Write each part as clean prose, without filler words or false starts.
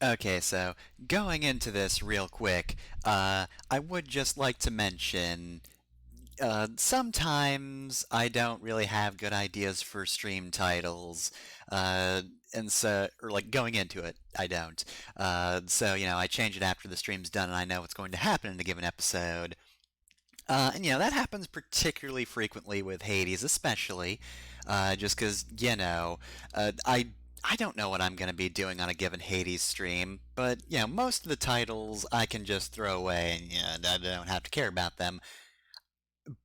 Okay, so going into this real quick, I would just like to mention sometimes I don't really have good ideas for stream titles, uh, and so, or like going into it, I don't. So, I change it after the stream's done and I know what's going to happen in a given episode. And that happens particularly frequently with Hades, especially, just because, I don't know what I'm going to be doing on a given Hades stream, but, most of the titles I can just throw away and, I don't have to care about them.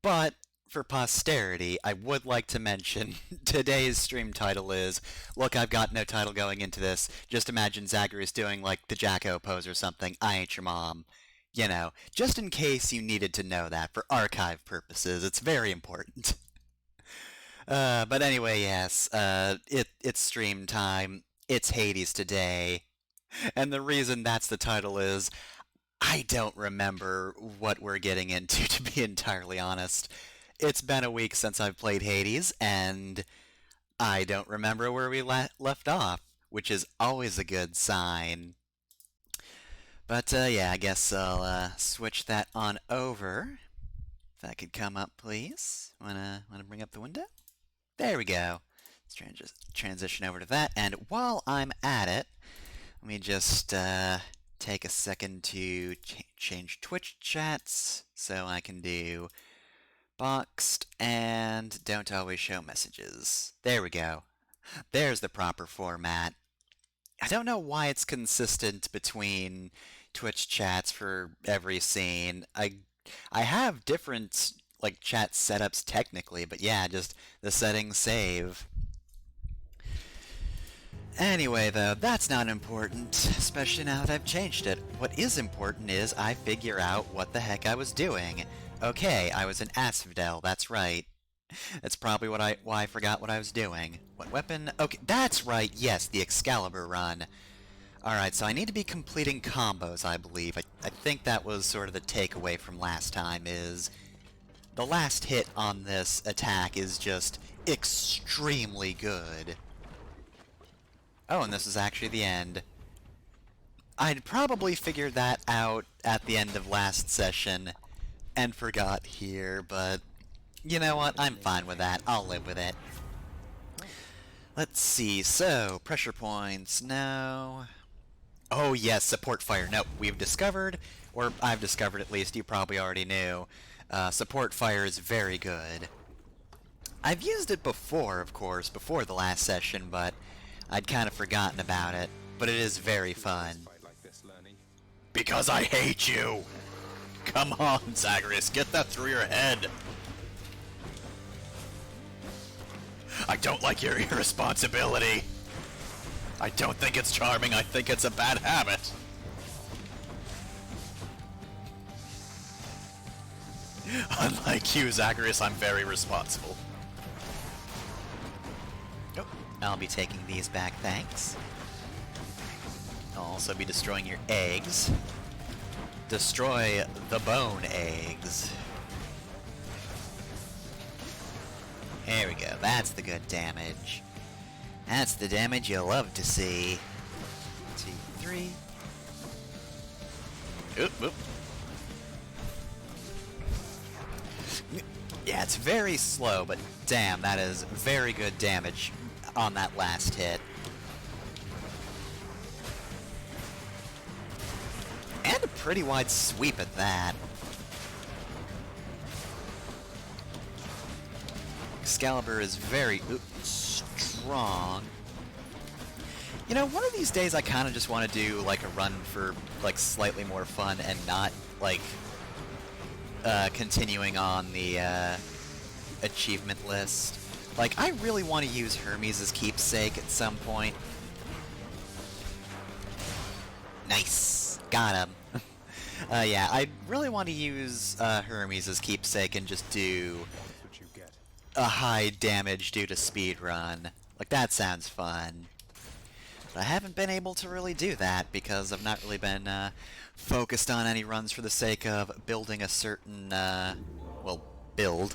But for posterity, I would like to mention today's stream title is look, I've got no title going into this. Just imagine Zacharias doing like the Jacko pose or something. I ain't your mom. Just in case you needed to know that for archive purposes, it's very important. But anyway, yes, it's stream time. It's Hades today. And the reason that's the title is I don't remember what we're getting into, to be entirely honest. It's been a week since I've played Hades, and I don't remember where we left off, which is always a good sign. But yeah, I guess I'll switch that on over. If that could come up, please. Wanna bring up the window? There we go. Let's transition over to that. And while I'm at it, let me just take a second to change Twitch chats so I can do boxed and don't always show messages. There we go. There's the proper format. I don't know why it's consistent between Twitch chats for every scene. I have different like chat setups technically, but yeah, just the settings save. Anyway, though, that's not important, especially now that I've changed it. What is important is I figure out what the heck I was doing. Okay, I was an Asphodel, that's right. That's probably why I forgot what I was doing. What weapon? Okay, that's right, yes, the Excalibur run. Alright, so I need to be completing combos, I believe. I think that was sort of the takeaway from last time, is the last hit on this attack is just extremely good. Oh, and this is actually the end. I'd probably figured that out at the end of last session and forgot here, but you know what? I'm fine with that. I'll live with it. Let's see. So, pressure points. No. Oh, yes, support fire. No, we've discovered, or I've discovered at least, you probably already knew, support fire is very good. I've used it before, of course, before the last session, but I'd kind of forgotten about it. But it is very fun. Because I hate you! Come on, Zagreus, get that through your head! I don't like your irresponsibility! I don't think it's charming, I think it's a bad habit! Unlike you, Zagreus, I'm very responsible. Oh, I'll be taking these back, thanks. I'll also be destroying your eggs. Destroy the bone eggs. There we go, that's the good damage. That's the damage you love to see. 2, 3. Oop, oop. Yeah, it's very slow, but damn, that is very good damage on that last hit. And a pretty wide sweep at that. Excalibur is very strong. You know, one of these days I kind of just want to do like a run for like slightly more fun and not like continuing on the achievement list. Like, I really want to use Hermes as keepsake at some point. Nice! Got him. Yeah, I really want to use Hermes as keepsake and just do a high damage due to speedrun. Like, that sounds fun. But I haven't been able to really do that because I've not really been focused on any runs for the sake of building a certain, well, build.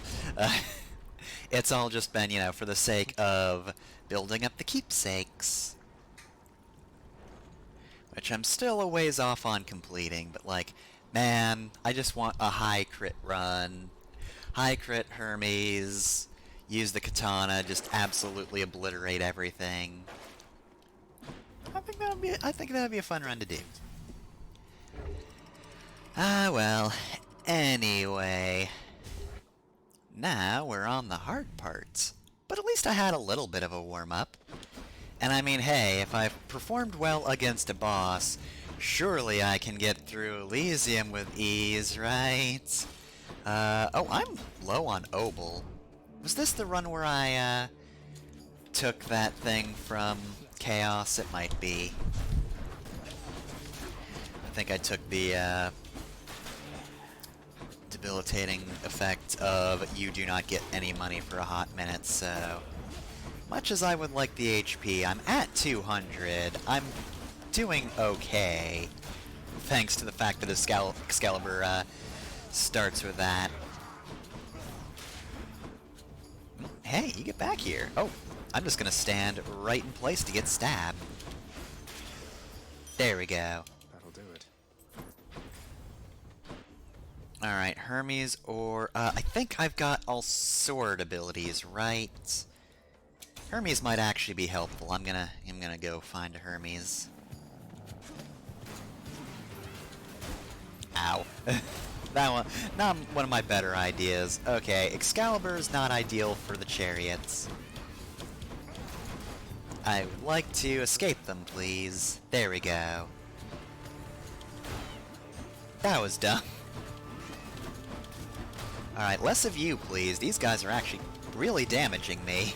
It's all just been, for the sake of building up the keepsakes. which I'm still a ways off on completing, but like, man, I just want a high crit run. High crit Hermes, use the katana, just absolutely obliterate everything. I think that would be a fun run to do. Ah, well, anyway. Now we're on the hard parts. But at least I had a little bit of a warm-up. And I mean, hey, if I've performed well against a boss, surely I can get through Elysium with ease, right? Oh, I'm low on Obel. Was this the run where I, took that thing from Chaos? It might be. I think I took the, debilitating effect of you do not get any money for a hot minute, so... Much as I would like the HP, I'm at 200. I'm doing okay, thanks to the fact that Excalibur, starts with that. Hey, you get back here. Oh, I'm just gonna stand right in place to get stabbed. There we go. That'll do it. Alright, Hermes or... I think I've got all sword abilities, right? Hermes might actually be helpful. I'm gonna go find a Hermes. Ow. That one, not one of my better ideas. Okay, Excalibur's not ideal for the chariots. I would like to escape them, please. There we go. That was dumb. Alright, less of you, please. These guys are actually really damaging me.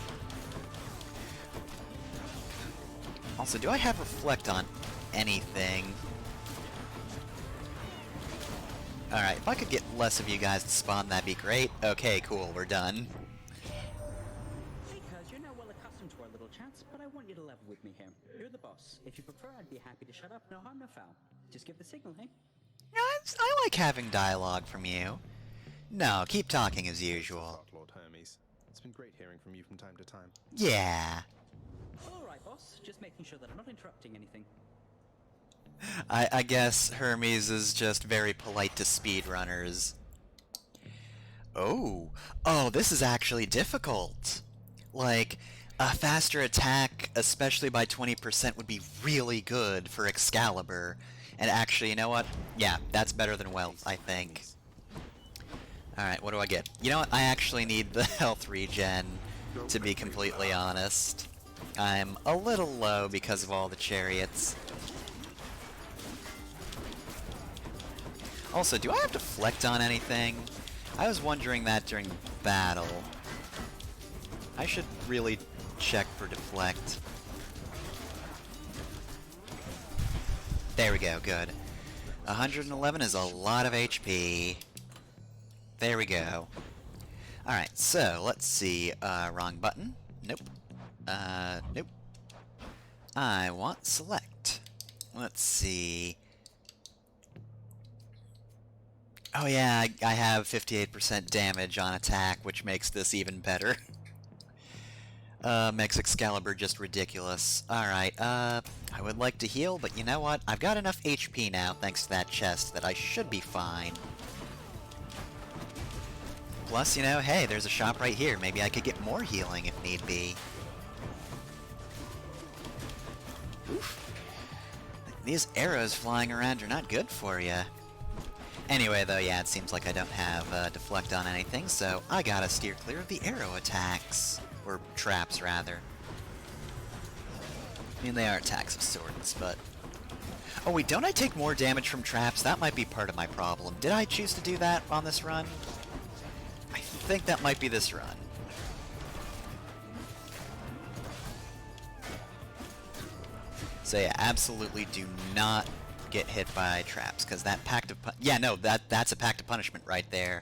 Also, do I have Reflect on anything? Alright, if I could get less of you guys to spawn, that'd be great. Okay, cool, we're done. Hey, cuz, you're now well accustomed to our little chats, but I want you to level with me here. You're the boss. If you prefer, I'd be happy to shut up. No harm, no foul. Just give the signal, hey? No, I like having dialogue from you. No, keep talking as usual. Lord Hermes. It's been great hearing from you from time to time. Yeah. Alright, boss. Just making sure that I'm not interrupting anything. I guess Hermes is just very polite to speedrunners. Oh, this is actually difficult. Like, a faster attack, especially by 20%, would be really good for Excalibur. And actually, you know what? Yeah, that's better than Wealth, I think. Alright, what do I get? You know what? I actually need the health regen, to be completely honest. I'm a little low because of all the chariots. Also, do I have Deflect on anything? I was wondering that during battle. I should really check for Deflect. There we go, good. 111 is a lot of HP. There we go. Alright, so, let's see. Wrong button. Nope. Nope. I want Select. Let's see. Oh yeah, I have 58% damage on attack, which makes this even better. Makes Excalibur just ridiculous. Alright, I would like to heal, but you know what? I've got enough HP now, thanks to that chest, that I should be fine. Plus, you know, hey, there's a shop right here. Maybe I could get more healing if need be. Oof. These arrows flying around are not good for you. Anyway, though, yeah, it seems like I don't have Deflect on anything, so I gotta steer clear of the arrow attacks. Or traps, rather. I mean, they are attacks of sorts, but... Oh, wait, don't I take more damage from traps? That might be part of my problem. Did I choose to do that on this run? I think that might be this run. So yeah, absolutely do not get hit by traps, because that Pact of yeah, no, that's a Pact of Punishment right there.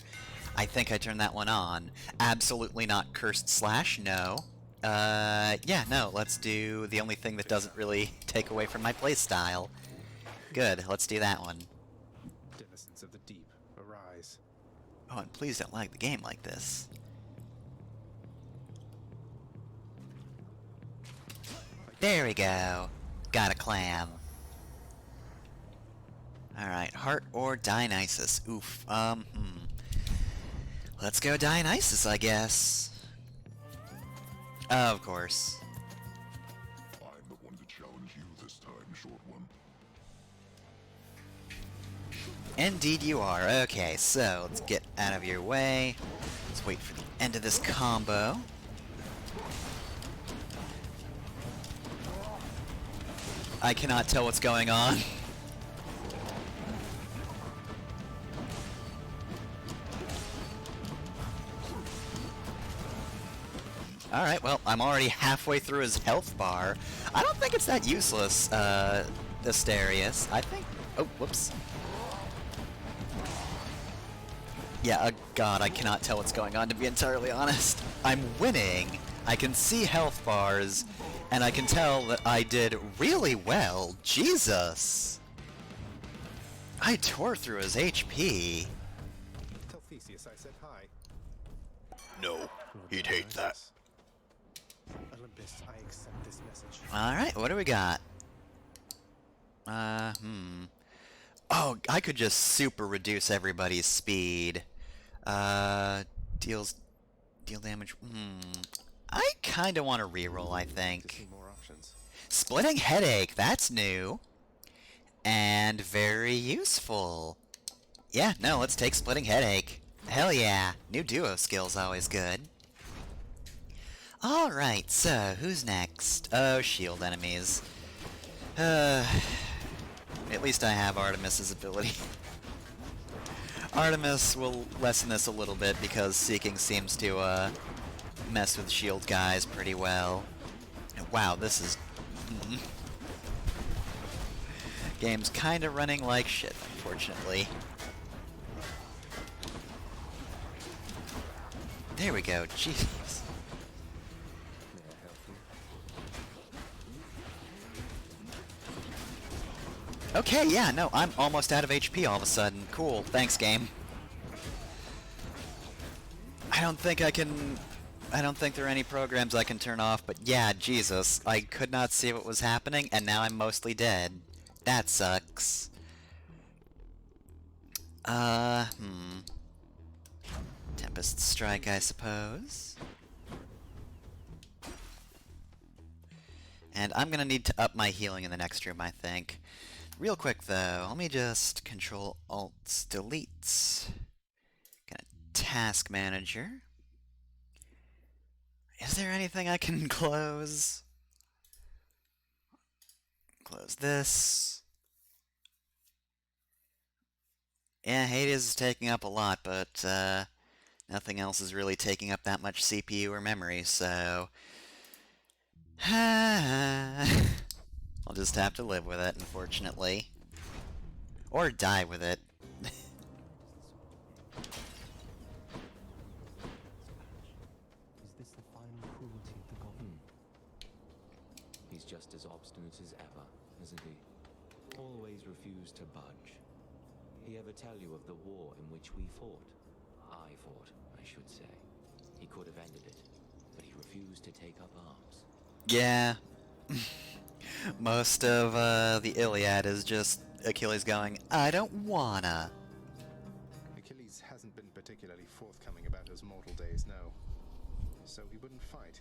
I think I turned that one on. Absolutely not Cursed Slash, no. Yeah, no, let's do the only thing that doesn't really take away from my playstyle. Good, let's do that one. Denizens of the deep, arise. Oh, and please don't lag the game like this. There we go. Got a clam. Alright, Heart or Dionysus? Oof, Let's go Dionysus, I guess. Of course. I'm the one to challenge you this time, short one. Indeed you are. Okay, so let's get out of your way. Let's wait for the end of this combo. I cannot tell what's going on. Alright, well, I'm already halfway through his health bar. I don't think it's that useless, Asterius. I think... Oh, whoops. Yeah, God, I cannot tell what's going on, to be entirely honest. I'm winning. I can see health bars, and I can tell that I did really well. Jesus! I tore through his HP. Tell Theseus I said hi. No, he'd hate that. Olympus, I accept this message. Alright, what do we got? Oh, I could just super reduce everybody's speed. Deal damage. I kinda want to reroll, I To think. see more options. Splitting Headache, that's new. And very useful. Yeah, no, let's take Splitting Headache. Hell yeah. New duo skill's always good. Alright, so, who's next? Oh, shield enemies. At least I have Artemis's ability. Artemis will lessen this a little bit because Seeking seems to, mess with shield guys pretty well. And wow, this is... Game's kinda running like shit, unfortunately. There we go, jeez. May I help you? Okay, yeah, no, I'm almost out of HP all of a sudden. Cool, thanks, game. I don't think there are any programs I can turn off, but yeah, Jesus, I could not see what was happening, and now I'm mostly dead. That sucks. Tempest Strike, I suppose. And I'm gonna need to up my healing in the next room, I think. Real quick, though, let me just Control Alt Delete. Gonna Task Manager. Is there anything I can close? Close this. Yeah, Hades is taking up a lot, but nothing else is really taking up that much CPU or memory, so... I'll just have to live with it, unfortunately. Or die with it. Is this the final cruelty of the goblin? He's just as obstinate as ever, isn't he? Always refused to budge. He ever tell you of the war in which we fought? I fought, I should say. He could have ended it, but he refused to take up arms. Yeah. Most of the Iliad is just Achilles going, I don't wanna. Achilles hasn't been particularly forthcoming about his mortal days, no. So he wouldn't fight.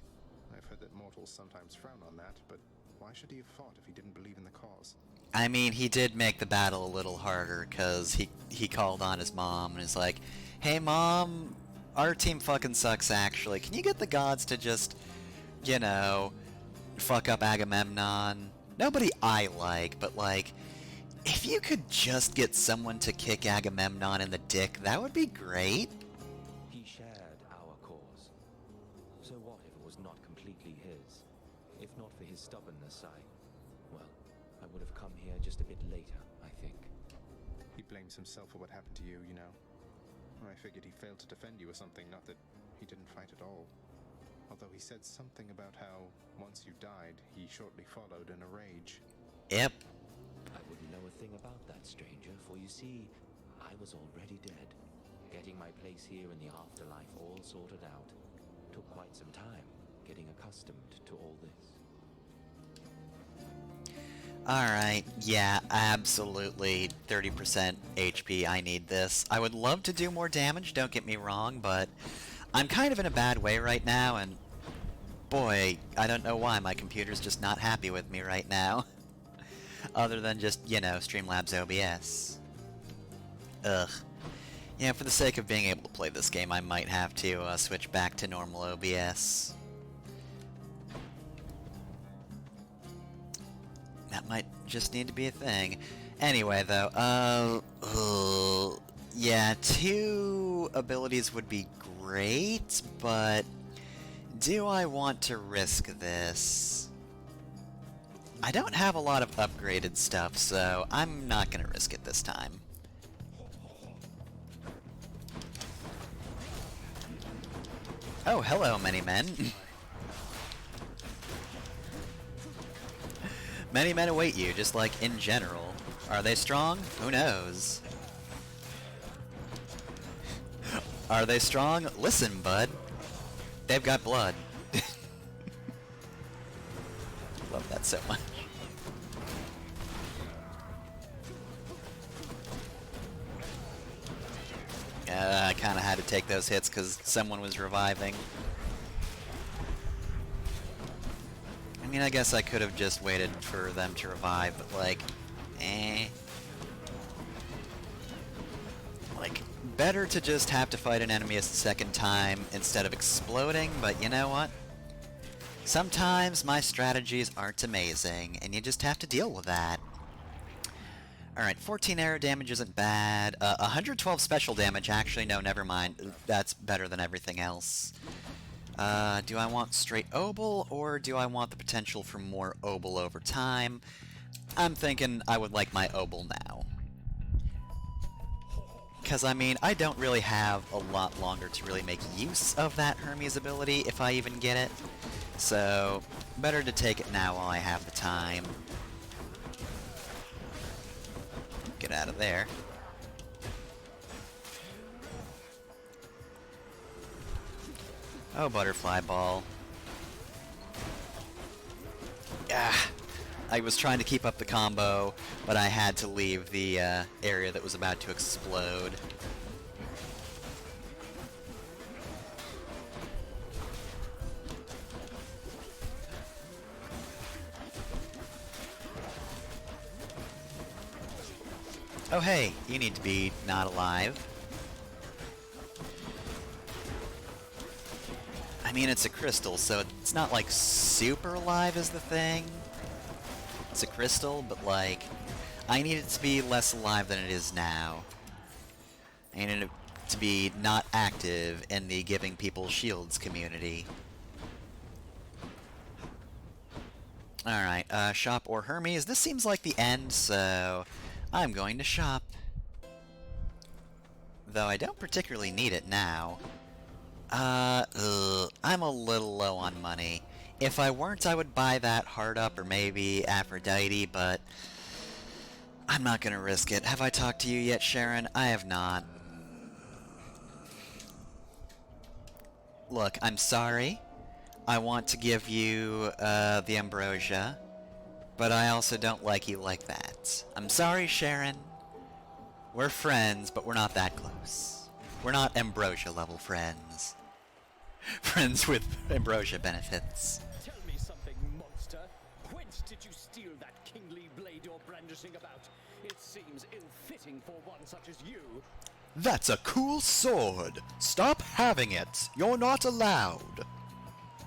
I've heard that mortals sometimes frown on that, but why should he have fought if he didn't believe in the cause? I mean, he did make the battle a little harder, because he called on his mom and is like, hey mom, our team fucking sucks actually. Can you get the gods to just, you know, fuck up Agamemnon? Nobody I like, but like, if you could just get someone to kick Agamemnon in the dick, that would be great. He shared our cause. So what if it was not completely his? If not for his stubbornness, well, I would have come here just a bit later, I think. He blames himself for what happened to you, you know. I figured he failed to defend you or something, not that he didn't fight at all. Although he said something about how, once you died, he shortly followed in a rage. Yep. I wouldn't know a thing about that, stranger, for you see, I was already dead. Getting my place here in the afterlife all sorted out. Took quite some time, getting accustomed to all this. Alright, yeah, absolutely. 30% HP, I need this. I would love to do more damage, don't get me wrong, but I'm kind of in a bad way right now, and boy, I don't know why my computer's just not happy with me right now. Other than just, you know, Streamlabs OBS. Ugh. Yeah, for the sake of being able to play this game, I might have to switch back to normal OBS. That might just need to be a thing. Anyway, though, yeah, 2 abilities would be great, but do I want to risk this? I don't have a lot of upgraded stuff, so I'm not gonna risk it this time. Oh, hello, many men. Many men await you, just like in general. Are they strong? Who knows? Are they strong? Listen, bud. They've got blood. Love that so much. I kind of had to take those hits because someone was reviving. I mean, I guess I could have just waited for them to revive, but like, Like, better to just have to fight an enemy a second time instead of exploding, but you know what? Sometimes my strategies aren't amazing, and you just have to deal with that. Alright, 14 arrow damage isn't bad. 112 special damage, actually, no, never mind. That's better than everything else. Do I want straight obol, or do I want the potential for more obol over time? I'm thinking I would like my obol now. Because, I mean, I don't really have a lot longer to really make use of that Hermes ability, if I even get it. So, better to take it now while I have the time. Get out of there. Oh, butterfly ball. Ah, I was trying to keep up the combo, but I had to leave the area that was about to explode. Oh hey, you need to be not alive. I mean, it's a crystal, so it's not like super alive is the thing. It's a crystal, but like, I need it to be less alive than it is now. I need it to be not active in the giving people shields community. Alright, shop or Hermes. This seems like the end, so I'm going to shop. Though I don't particularly need it now. I'm a little low on money. If I weren't, I would buy that Heart Up or maybe Aphrodite, but I'm not gonna risk it. Have I talked to you yet, Sharon? I have not. Look, I'm sorry. I want to give you, the Ambrosia, but I also don't like you like that. I'm sorry, Sharon. We're friends, but we're not that close. We're not Ambrosia level friends. Friends with Ambrosia benefits. Tell me something, monster. Whence did you steal that kingly blade you're brandishing about? It seems ill-fitting for one such as you. That's a cool sword. Stop having it. You're not allowed.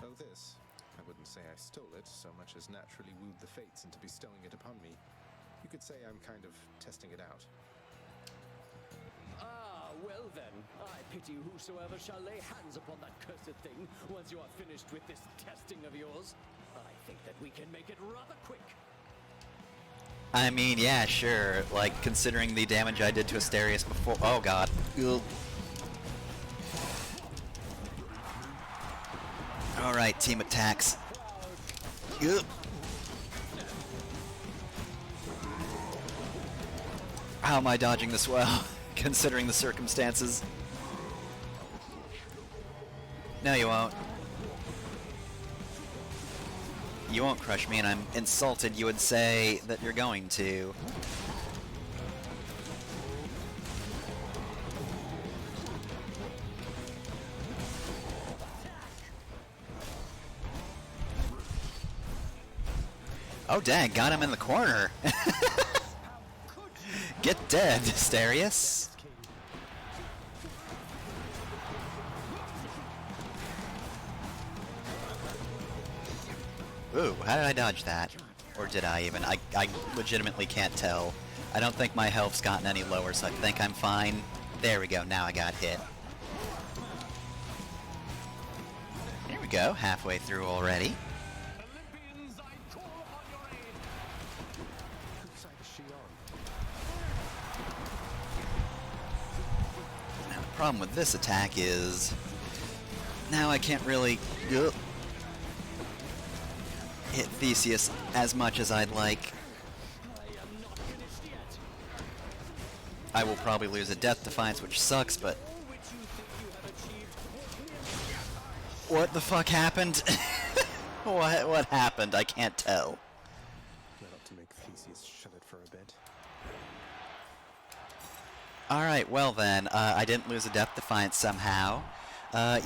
Oh, this? I wouldn't say I stole it so much as naturally wooed the fates into bestowing it upon me. You could say I'm kind of testing it out. Ah, well then, I pity whosoever shall lay hands upon that cursed thing once you are finished with this testing of yours. I think that we can make it rather quick. I mean, yeah, sure. Like, considering the damage I did to Asterius before— oh god. Alright, team attacks. Ugh. How am I dodging this well, considering the circumstances? No, you won't. you won't crush me, and I'm insulted you would say that you're going to. Oh dang, got him in the corner. Get dead, Asterius. Ooh, how did I dodge that? Or did I even? I legitimately can't tell. I don't think my health's gotten any lower, so I think I'm fine. There we go, now I got hit. Here we go, halfway through already. Olympians, I call upon your aid. Whose side is she on? Now, the problem with this attack is... now I can't really... hit Theseus as much as I'd like. I will probably lose a Death Defiance, which sucks, but... what the fuck happened? What happened? I can't tell. That ought to make Theseus shut it for a bit. Alright, well then, I didn't lose a Death Defiance somehow.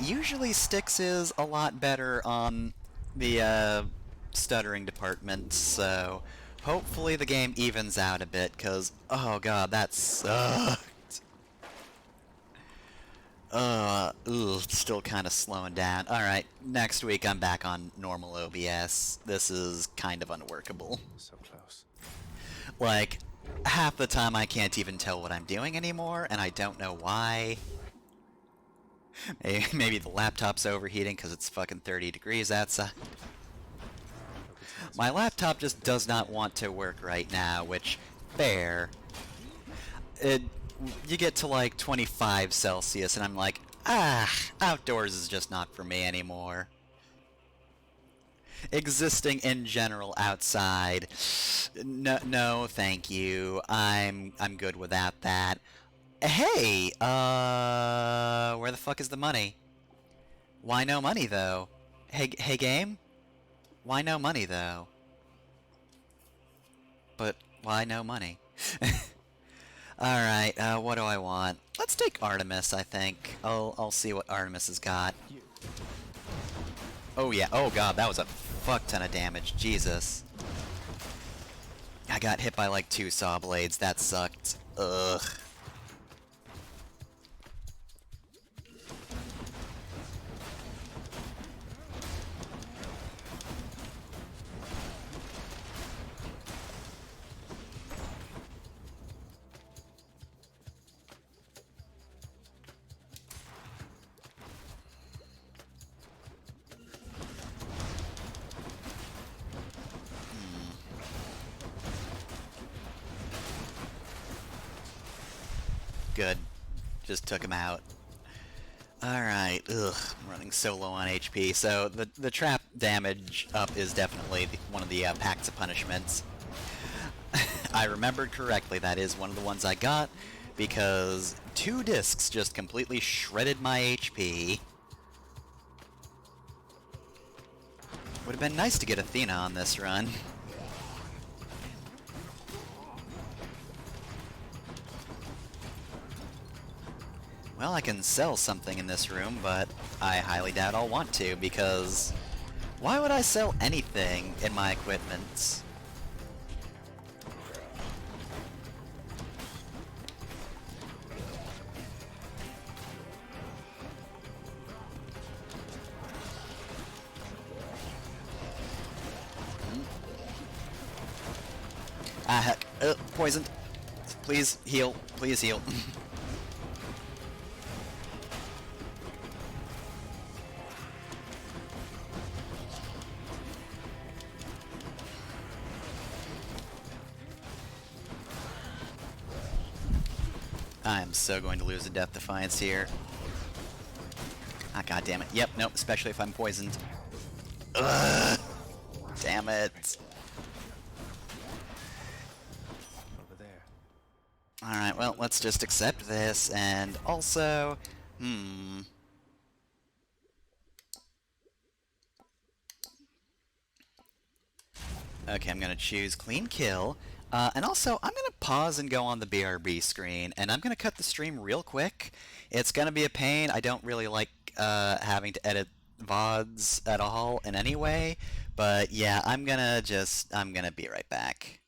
Usually Styx is a lot better on the, stuttering department, so hopefully the game evens out a bit, because, oh god, that sucked. Still kind of slowing down. Alright, next week I'm back on normal OBS. This is kind of unworkable. So close. Like, half the time I can't even tell what I'm doing anymore, and I don't know why. Maybe the laptop's overheating because it's fucking 30 degrees outside. My laptop just does not want to work right now, which, fair. You get to like 25 Celsius and I'm like, outdoors is just not for me anymore. Existing in general outside, no, thank you. I'm good without that. Hey, where the fuck is the money? Why no money though? Hey game? Why no money, though? But why no money? Alright, what do I want? Let's take Artemis, I think. I'll see what Artemis has got. Oh yeah, oh god, that was a fuck ton of damage, Jesus. I got hit by like 2 saw blades, that sucked. Ugh. Good. Just took him out. Alright, ugh, I'm running so low on HP. So, the trap damage up is definitely one of the packs of punishments. I remembered correctly, that is one of the ones I got, because 2 discs just completely shredded my HP. Would have been nice to get Athena on this run. Well, I can sell something in this room, but I highly doubt I'll want to, because why would I sell anything in my equipment? Ah, heck. Poisoned. Please heal. Please heal. I am so going to lose a Death Defiance here. Ah, god damn it. Yep, nope, especially if I'm poisoned. Ugh! Damn it. Over there. Alright, well, let's just accept this, and also... Okay, I'm going to choose Clean Kill. And also, I'm going to pause and go on the BRB screen, and I'm going to cut the stream real quick. It's going to be a pain. I don't really like having to edit VODs at all in any way. But yeah, I'm going to be right back.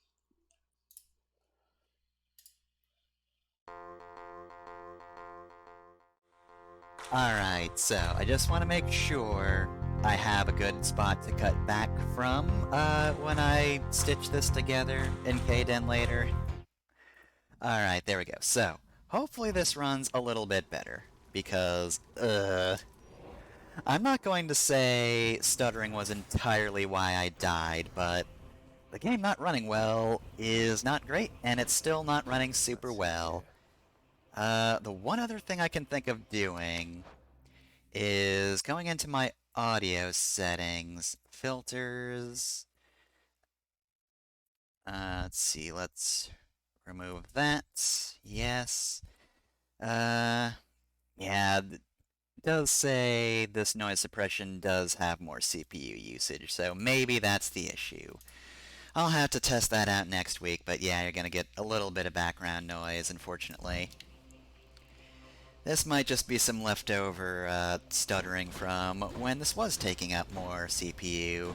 Alright, so I just want to make sure I have a good spot to cut back from when I stitch this together in KDen later. Alright, there we go. So, hopefully this runs a little bit better, because, I'm not going to say stuttering was entirely why I died, but the game not running well is not great, and it's still not running super well. The one other thing I can think of doing is going into my audio settings, filters. Let's see, let's remove that. Yes. Yeah, it does say this noise suppression does have more CPU usage, so maybe that's the issue. I'll have to test that out next week, but yeah, you're gonna get a little bit of background noise, unfortunately. This might just be some leftover stuttering from when this was taking up more CPU.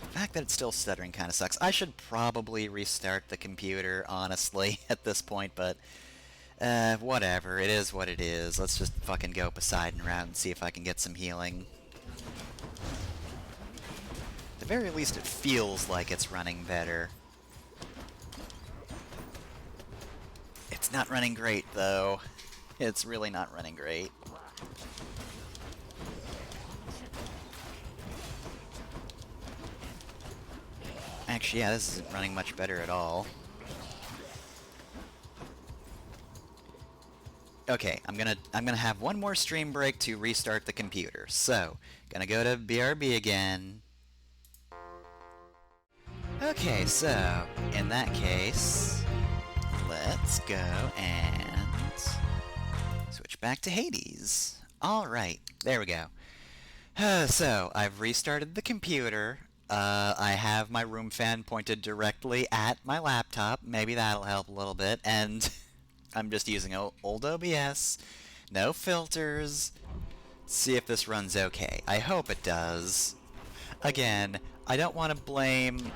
The fact that it's still stuttering kind of sucks. I should probably restart the computer, honestly, at this point, but whatever. It is what it is. Let's just fucking go Poseidon route and see if I can get some healing. At the very least, it feels like it's running better. It's not running great, though. It's really not running great. Actually, yeah, this isn't running much better at all. Okay, I'm gonna have one more stream break to restart the computer. So, gonna go to BRB again. Okay, so in that case, let's go and switch back to Hades. Alright, there we go. So, I've restarted the computer. I have my room fan pointed directly at my laptop. Maybe that'll help a little bit. And I'm just using old OBS. No filters. See if this runs okay. I hope it does. Again, I don't want to blame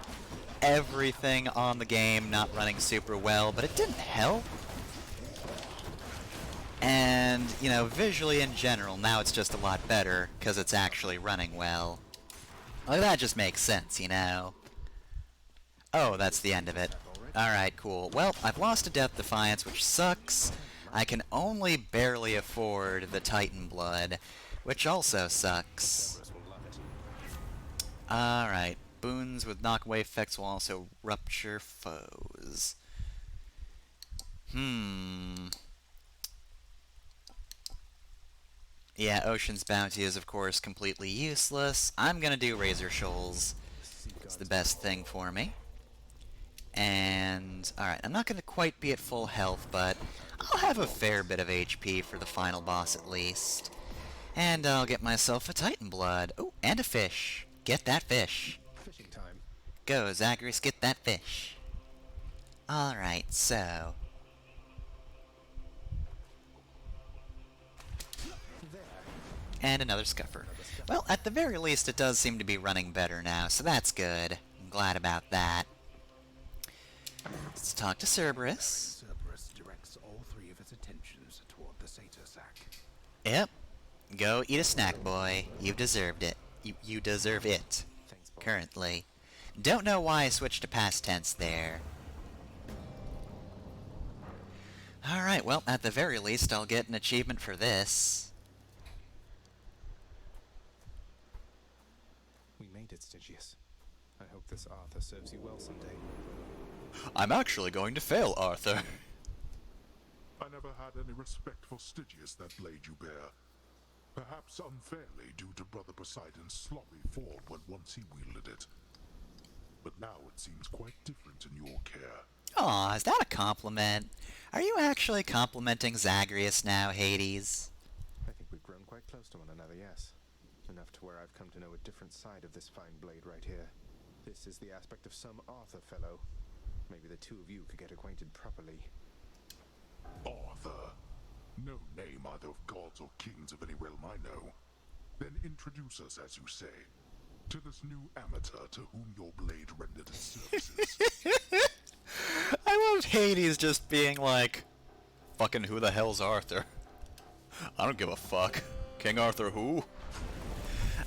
everything on the game not running super well, but it didn't help. And, you know, visually in general, now it's just a lot better, because it's actually running well. Like, that just makes sense, you know? Oh, that's the end of it. Alright, cool. Well, I've lost to Death Defiance, which sucks. I can only barely afford the Titan Blood, which also sucks. Alright. Boons with knockaway effects will also rupture foes. Yeah, Ocean's Bounty is, of course, completely useless. I'm gonna do Razor Shoals. It's the best thing for me. And, alright, I'm not gonna quite be at full health, but I'll have a fair bit of HP for the final boss at least. And I'll get myself a Titan Blood. Oh, and a fish. Get that fish. Fishing time. Go, Zagreus, get that fish. Alright, so... And another scuffer. Well, at the very least, it does seem to be running better now, so that's good. I'm glad about that. Let's talk to Cerberus. Cerberus directs all three of its attentions toward the Satyr sack. Yep. Go eat a snack, boy. You've deserved it. You deserve it. Thanks, boy. Currently. Don't know why I switched to past tense there. Alright, well, at the very least, I'll get an achievement for this. We made it, Stygius. I hope this Arthur serves you well someday. I'm actually going to fail, Arthur. I never had any respect for Stygius that blade you bear. Perhaps unfairly due to Brother Poseidon's sloppy form when once he wielded it. But now it seems quite different in your care. Aw, is that a compliment? Are you actually complimenting Zagreus now, Hades? I think we've grown quite close to one another, yes. Enough to where I've come to know a different side of this fine blade right here. This is the aspect of some Arthur fellow. Maybe the two of you could get acquainted properly. Arthur. No name either of gods or kings of any realm I know. Then introduce us, as you say, to this new amateur to whom your blade rendered its services. I love Hades just being like, fucking who the hell's Arthur? I don't give a fuck. King Arthur who?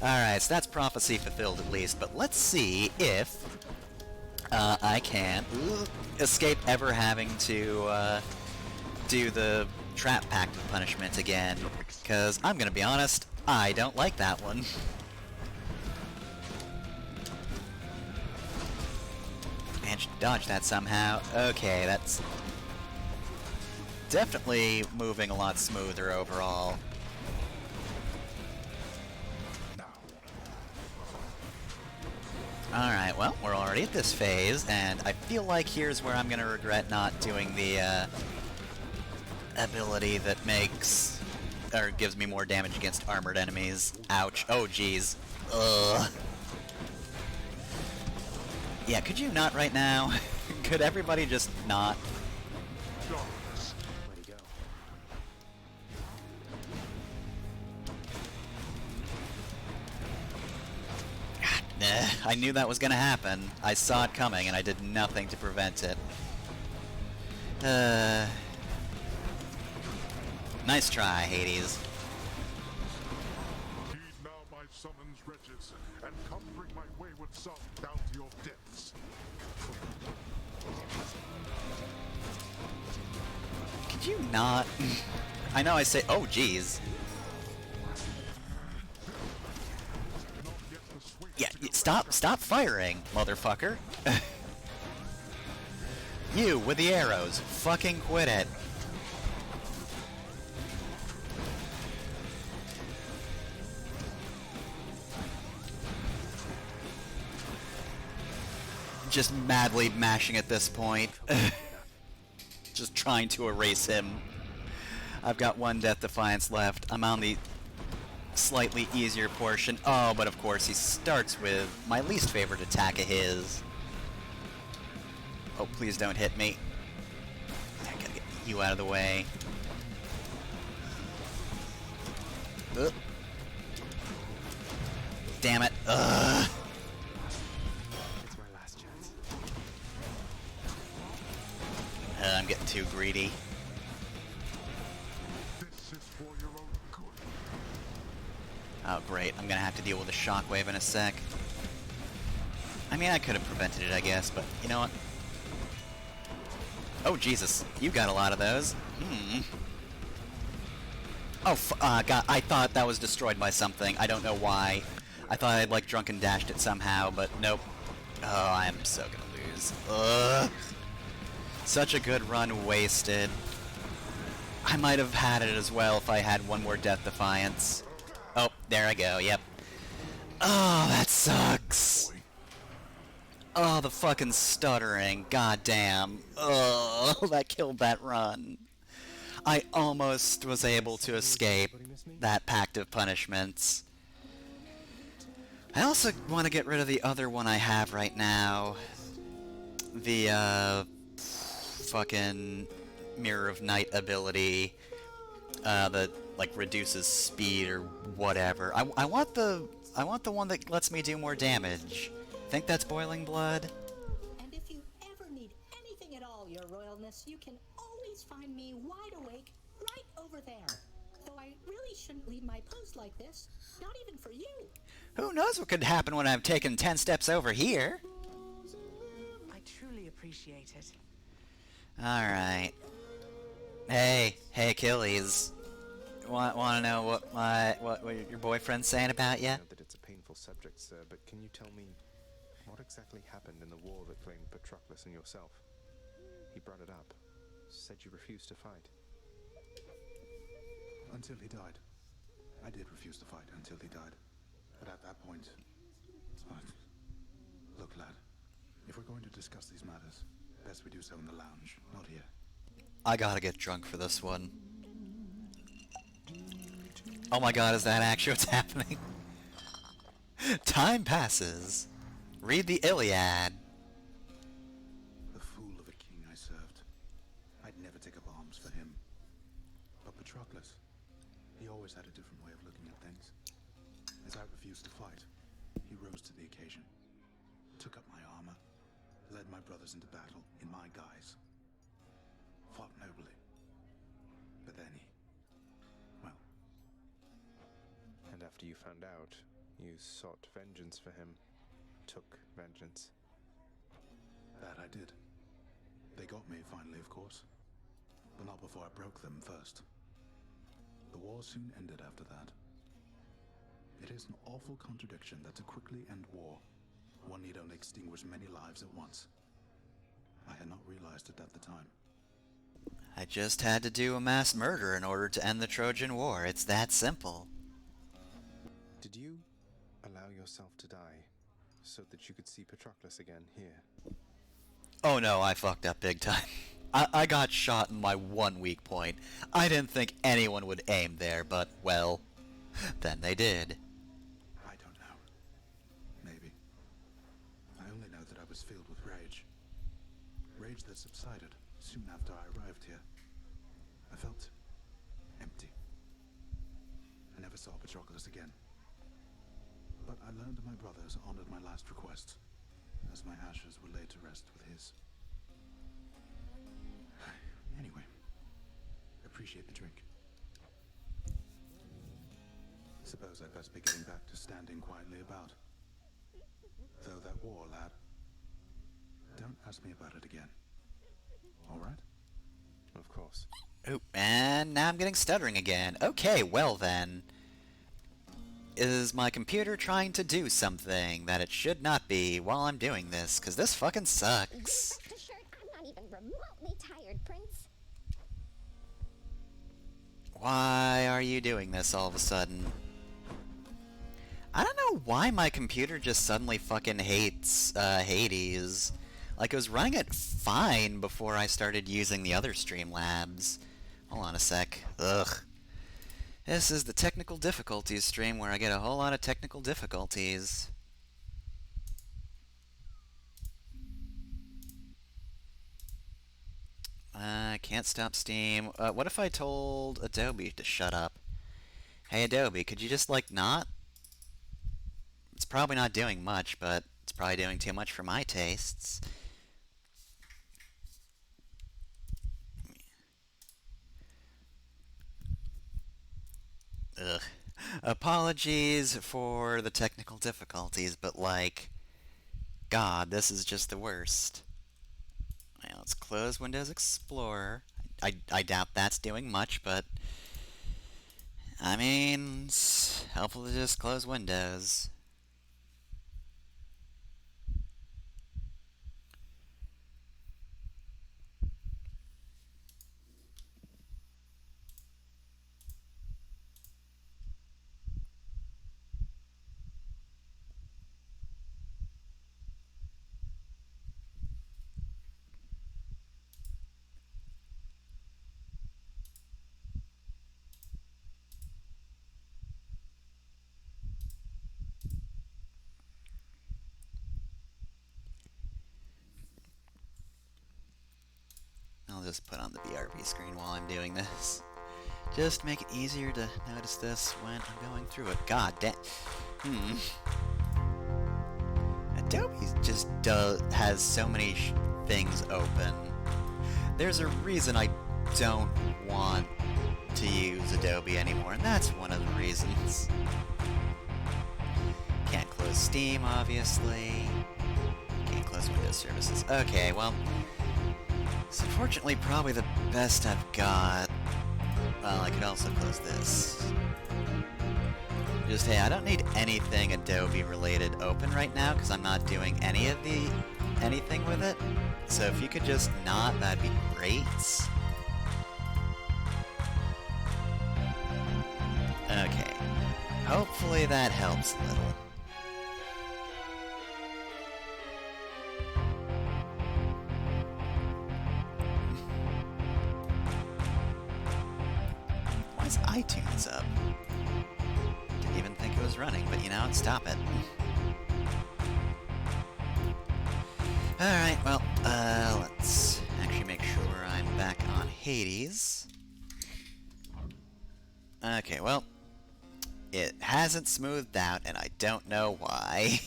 Alright, so that's prophecy fulfilled at least, but let's see if I can escape ever having to do the Trap Pact of Punishment again, because I'm gonna be honest, I don't like that one. Managed to dodge that somehow. Okay, that's definitely moving a lot smoother overall. Alright, well, we're already at this phase, and I feel like here's where I'm gonna regret not doing the ability that makes, or gives me more damage against armored enemies. Ouch. Oh, jeez. Ugh. Yeah, could you not right now? Could everybody just not? Where'd he go? Nah, I knew that was gonna happen. I saw it coming, and I did nothing to prevent it. Nice try, Hades. Heed now my summons, wretches, and come bring my wayward son down to your depths. Could you not? I know I say, oh jeez. Yeah, stop firing, motherfucker. You, with the arrows, fucking quit it. Just madly mashing at this point. Just trying to erase him. I've got one Death Defiance left. I'm on the slightly easier portion. Oh, but of course he starts with my least favorite attack of his. Oh, please don't hit me. I gotta get you out of the way. Ugh. Damn it. Ugh. It's my last chance. I'm getting too greedy. This is for your own good. Oh great, I'm gonna have to deal with a shockwave in a sec. I mean, I could have prevented it, I guess, but you know what? Oh Jesus, you got a lot of those. Oh, God, I thought that was destroyed by something. I don't know why. I thought I'd, like, drunken dashed it somehow, but nope. Oh, I'm so gonna lose. Ugh. Such a good run wasted. I might have had it as well if I had one more Death Defiance. Oh, there I go, yep. Oh, that sucks. Oh, the fucking stuttering. God damn. Oh, that killed that run. I almost was able to escape that Pact of Punishments. I also want to get rid of the other one I have right now. The, fucking Mirror of Night ability. That, like, reduces speed or whatever. I want the one that lets me do more damage. Think that's Boiling Blood? And if you ever need anything at all, Your Royalness, you can always find me wide awake right over there. Though I really shouldn't leave my post like this, not even for you. Who knows what could happen when I've taken 10 steps over here? I truly appreciate it. Alright. Hey, Achilles. Want to know what your boyfriend's saying about you? I know that it's a painful subject, sir, but can you tell me what exactly happened in the war that claimed Patroclus and yourself? He brought it up. Said you refused to fight. Until he died. I did refuse to fight until he died. But at that point... Look, lad. If we're going to discuss these matters, best we do so in the lounge, not here. I gotta get drunk for this one. Oh my god, is that actually what's happening? Time passes. Read the Iliad. The fool of a king I served. I'd never take up arms for him. But Patroclus, he always had a different way of looking at things. As I refused to fight, he rose to the occasion, took up my armor, led my brothers into battle in my guise, fought nobly. But then he, well... And after you found out, you sought vengeance for him, took vengeance. That I did. They got me finally, of course, but not before I broke them first. The war soon ended after that. It is an awful contradiction that to quickly end war, one need only extinguish many lives at once. I had not realized it at the time. I just had to do a mass murder in order to end the Trojan War. It's that simple. Did you allow yourself to die so that you could see Patroclus again here? Oh no, I fucked up big time. I got shot in my one weak point. I didn't think anyone would aim there, but, well, then they did. I don't know. Maybe. I only know that I was filled with rage. Rage that subsided soon after I arrived here. I felt empty. I never saw Patroclus again. But I learned my brothers honored my last request, as my ashes were laid to rest with his. Anyway, appreciate the drink. Suppose I'd best be getting back to standing quietly about. Though that war, lad, don't ask me about it again. All right? Of course. Oh, and now I'm getting stuttering again. Okay, well then. Is my computer trying to do something that it should not be while I'm doing this? Because this fucking sucks. Rest assured, I'm not even remotely tired, Prince. Why are you doing this all of a sudden? I don't know why my computer just suddenly fucking hates Hades. Like, it was running it fine before I started using the other Streamlabs. Hold on a sec. Ugh. This is the technical difficulties stream where I get a whole lot of technical difficulties. I can't stop Steam. What if I told Adobe to shut up? Hey Adobe, could you just, like, not? It's probably not doing much, but it's probably doing too much for my tastes. Ugh. Apologies for the technical difficulties, but, like, God, this is just the worst. Now, let's close Windows Explorer. I doubt that's doing much, but I mean, it's helpful to just close Windows. I'll just put on the BRB screen while I'm doing this. Just to make it easier to notice this when I'm going through it. God damn. Adobe just has so many things open. There's a reason I don't want to use Adobe anymore, and that's one of the reasons. Can't close Steam, obviously. Can't close Windows services. Okay, well, it's unfortunately probably the best I've got. Well, I could also close this. Just, hey, I don't need anything Adobe related open right now because I'm not doing anything with it. So if you could just not, that'd be great. Okay. Hopefully that helps a little. Why is iTunes up? Didn't even think it was was running, but you know, stop it. Alright, well, let's actually make sure I'm back on Hades. Okay, well, it hasn't smoothed out, and I don't know why.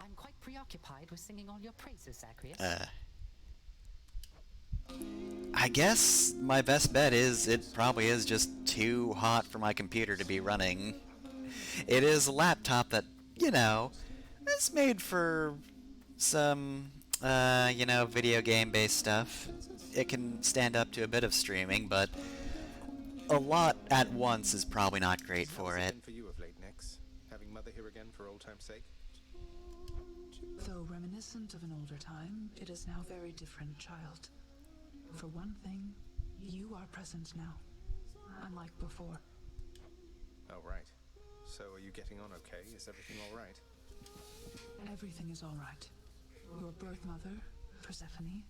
I'm quite preoccupied with singing all your praises, Zacharias. I guess my best bet is it probably is just too hot for my computer to be running. It is a laptop that, you know, is made for some, you know, video game-based stuff. It can stand up to a bit of streaming, but a lot at once is probably not great for it. How's been for you of late, Nix? Having Mother here again for old time's sake? Though reminiscent of an older time, it is now very different, child. For one thing, you are present now, unlike before. Oh, right. So are you getting on okay? Is everything all right? Everything is all right. Your birth mother, Persephone,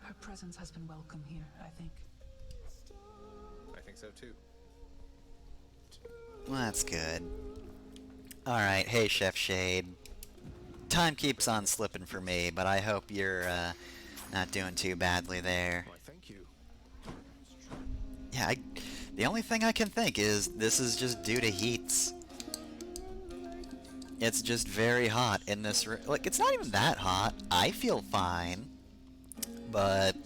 her presence has been welcome here, I think. I think so too. Well, that's good. Alright, hey Chef Shade. Time keeps on slipping for me, but I hope you're, not doing too badly there. Why, thank you. Yeah, the only thing I can think is this is just due to heats. It's just very hot in this room. Like, it's not even that hot. I feel fine. But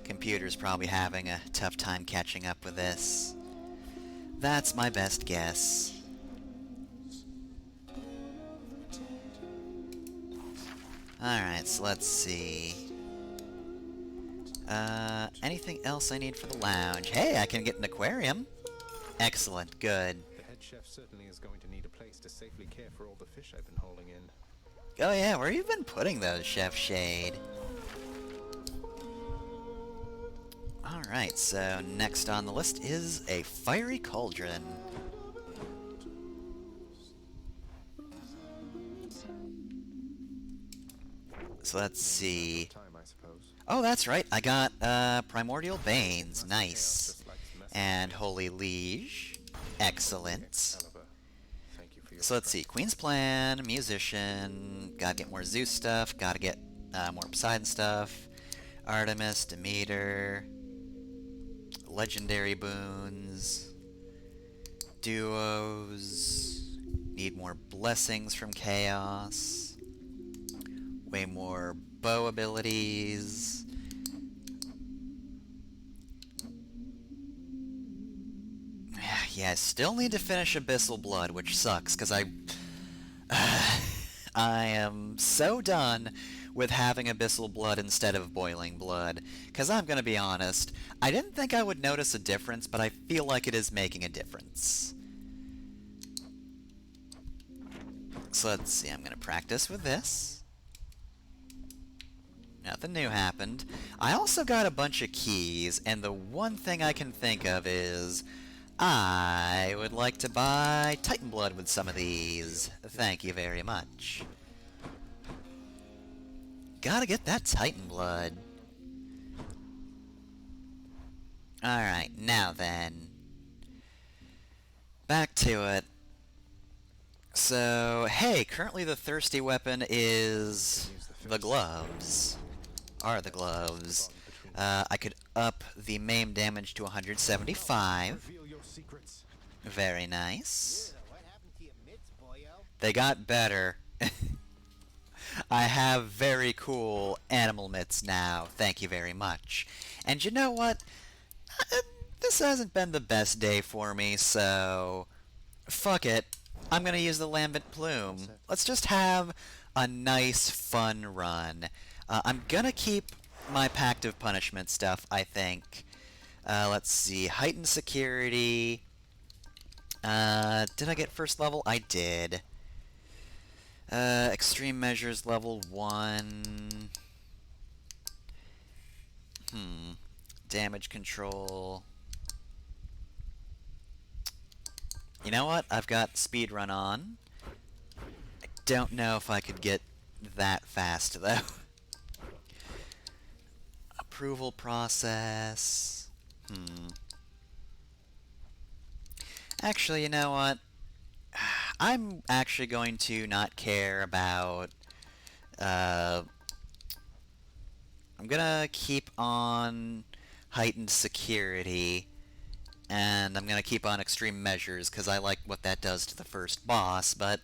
computer's probably having a tough time catching up with this. That's my best guess. Alright, so let's see. Anything else I need for the lounge? Hey, I can get an aquarium. Excellent, good. The head chef certainly is going to need a place to safely care for all the fish I've been hauling in. Oh yeah, where have you been putting those, Chef Shade? Alright, so next on the list is a fiery cauldron. So let's see. Time, I suppose. Oh, that's right. I got Primordial Banes. Nice. And Holy Liege. Excellent. Excalibur. Thank you for your So let's see. Queen's Plan, Musician. Gotta get more Zeus stuff. Gotta get more Poseidon stuff. Artemis, Demeter. Legendary boons. Duos. Need more blessings from Chaos. Way more bow abilities. Yeah, I still need to finish Abyssal Blood, which sucks, because I am so done with having Abyssal Blood instead of Boiling Blood. Because I'm going to be honest, I didn't think I would notice a difference, but I feel like it is making a difference. So let's see, I'm going to practice with this. Nothing new happened. I also got a bunch of keys, and the one thing I can think of is I would like to buy Titan Blood with some of these. Thank you very much. Gotta get that Titan Blood. Alright, now then. Back to it. So, hey, currently the thirsty weapon is the gloves. Are the gloves. I could up the maim damage to 175. Reveal your secrets. Very nice. They got better. I have very cool animal mitts now. Thank you very much. And you know what? This hasn't been the best day for me, so fuck it. I'm gonna use the Lambent Plume. Let's just have a nice, fun run. I'm gonna keep my Pact of Punishment stuff, I think. Let's see. Heightened Security. Did I get first level? I did. Extreme Measures level 1. Damage Control. You know what? I've got Speedrun on. I don't know if I could get that fast, though. Approval process. Actually, you know what? I'm actually going to not care about, uh, I'm gonna keep on heightened security, and I'm gonna keep on extreme measures, because I like what that does to the first boss, but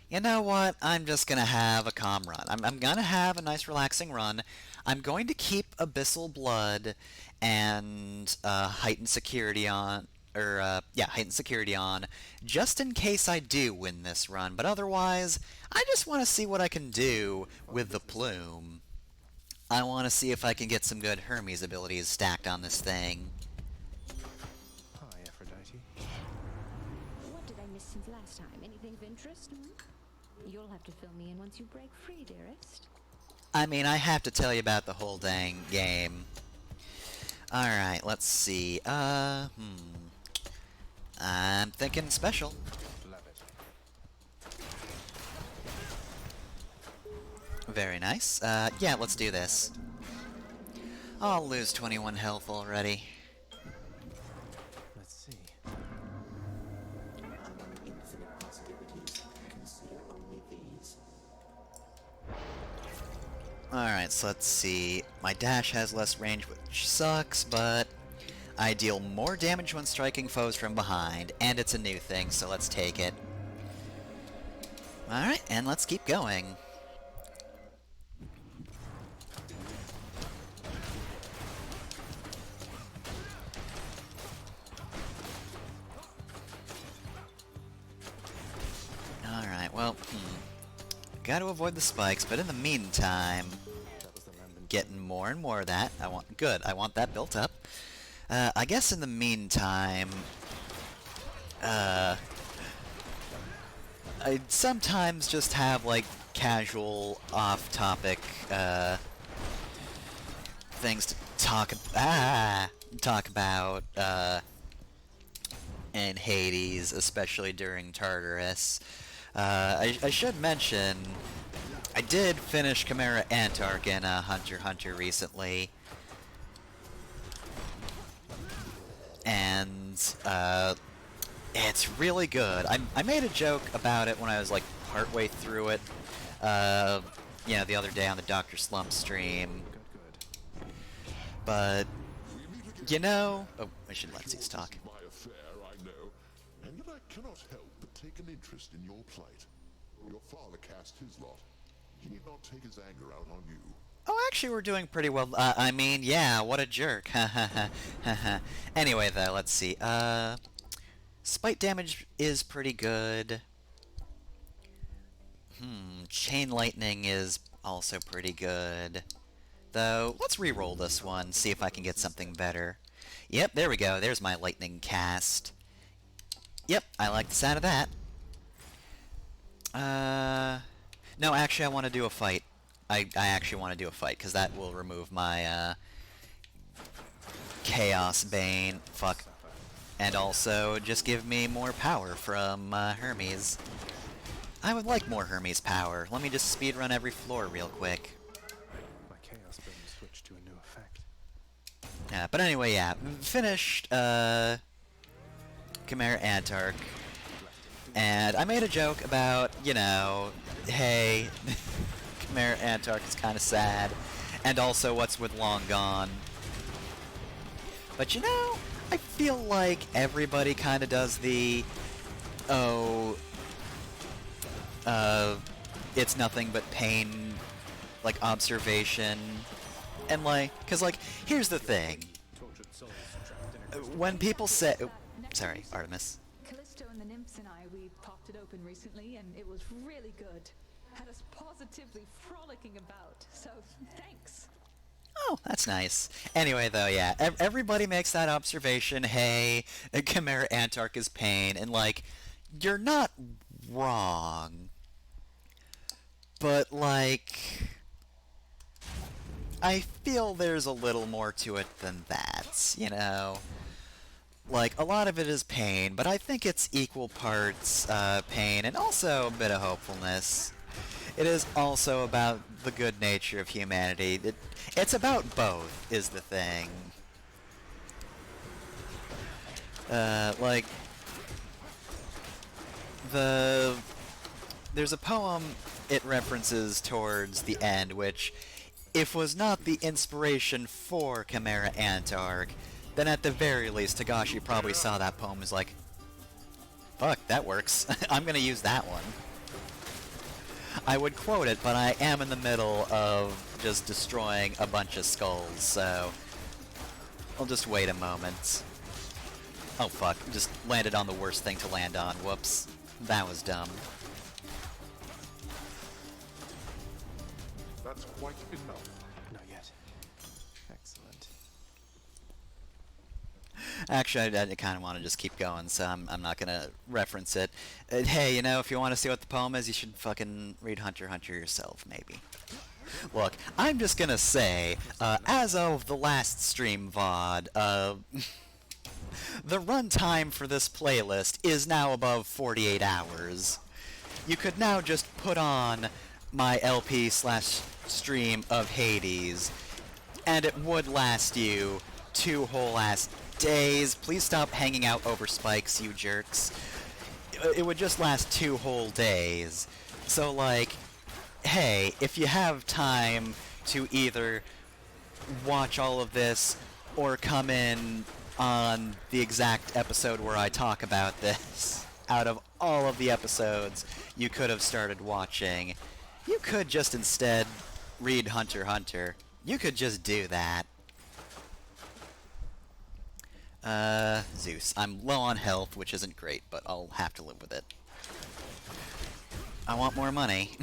you know what? I'm just gonna have a calm run. I'm gonna have a nice relaxing run. I'm going to keep Abyssal Blood and heightened security on, heightened security on, just in case I do win this run. But otherwise, I just want to see what I can do with the plume. I want to see if I can get some good Hermes abilities stacked on this thing. Hi, Aphrodite. What did I miss since last time? Anything of interest? You'll have to fill me in once you break free, dearest. I mean, I have to tell you about the whole dang game. Alright, let's see. I'm thinking special. Love it. Very nice. Yeah, let's do this. I'll lose 21 health already. Let's see. Infinite possibilities. Consider only these. Alright, so let's see. My dash has less range, which sucks, but I deal more damage when striking foes from behind, and it's a new thing, so let's take it. Alright, and let's keep going. Alright, well, gotta avoid the spikes, but in the meantime, getting more and more of that. I want that built up. I guess in the meantime, I sometimes just have, like, casual, off-topic, things to talk about, in Hades, especially during Tartarus. I should mention, I did finish Chimera Antark in Hunter x Hunter recently. And, it's really good. I made a joke about it when I was, like, partway through it, the other day on the Dr. Slump stream. Good. But, you know... Oh, I should let these talk. My affair, I know, and yet I cannot help but take an interest in your plight. Your father cast his lot. He need not take his anger out on you. Oh, actually, we're doing pretty well. I mean, yeah, what a jerk. Anyway, though, let's see. Spite damage is pretty good. Chain lightning is also pretty good. Though, let's re-roll this one, see if I can get something better. Yep, there we go. There's my lightning cast. Yep, I like the sound of that. No, actually, I want to do a fight. I actually want to do a fight, because that will remove my, Chaos Bane. Fuck. And also, just give me more power from, Hermes. I would like more Hermes power. Let me just speedrun every floor real quick. My Chaos Bane switched to a new effect. But anyway, yeah. Finished, Chimera Antark. And I made a joke about, you know, hey, Chimera Antark is kind of sad. And also, what's with Long Gone? But you know, I feel like everybody kind of does the, it's nothing but pain, like, observation. And, like, because, like, here's the thing. When people say... Oh, sorry, Artemis. Callisto and the nymphs and I, we popped it open recently, and it was really good. Had us positively frolicking about, so thanks. Oh, that's nice. Anyway, though, yeah, everybody makes that observation, hey, Chimera Antark is pain, and, like, you're not wrong. But, like, I feel there's a little more to it than that, you know? Like, a lot of it is pain, but I think it's equal parts pain and also a bit of hopefulness. It is also about the good nature of humanity. It's about both, is the thing. Like, there's a poem it references towards the end, which, if was not the inspiration for Chimera Antark, then at the very least, Tagashi probably saw that poem as like, fuck, that works. I'm gonna use that one. I would quote it, but I am in the middle of just destroying a bunch of skulls, so I'll just wait a moment. Oh fuck, just landed on the worst thing to land on. Whoops. That was dumb. That's quite enough. Not yet. Excellent. Actually, I kind of want to just keep going, so I'm not going to reference it. Hey, you know, if you want to see what the poem is, you should fucking read Hunter x Hunter yourself, maybe. Look, I'm just going to say, as of the last stream VOD, the runtime for this playlist is now above 48 hours. You could now just put on my LP/stream of Hades, and it would last you 2 whole ass days. Please stop hanging out over spikes, you jerks. It would just last 2 whole days. So, like, hey, if you have time to either watch all of this or come in on the exact episode where I talk about this, out of all of the episodes you could have started watching, you could just instead read Hunter x Hunter. You could just do that. Zeus. I'm low on health, which isn't great, but I'll have to live with it. I want more money.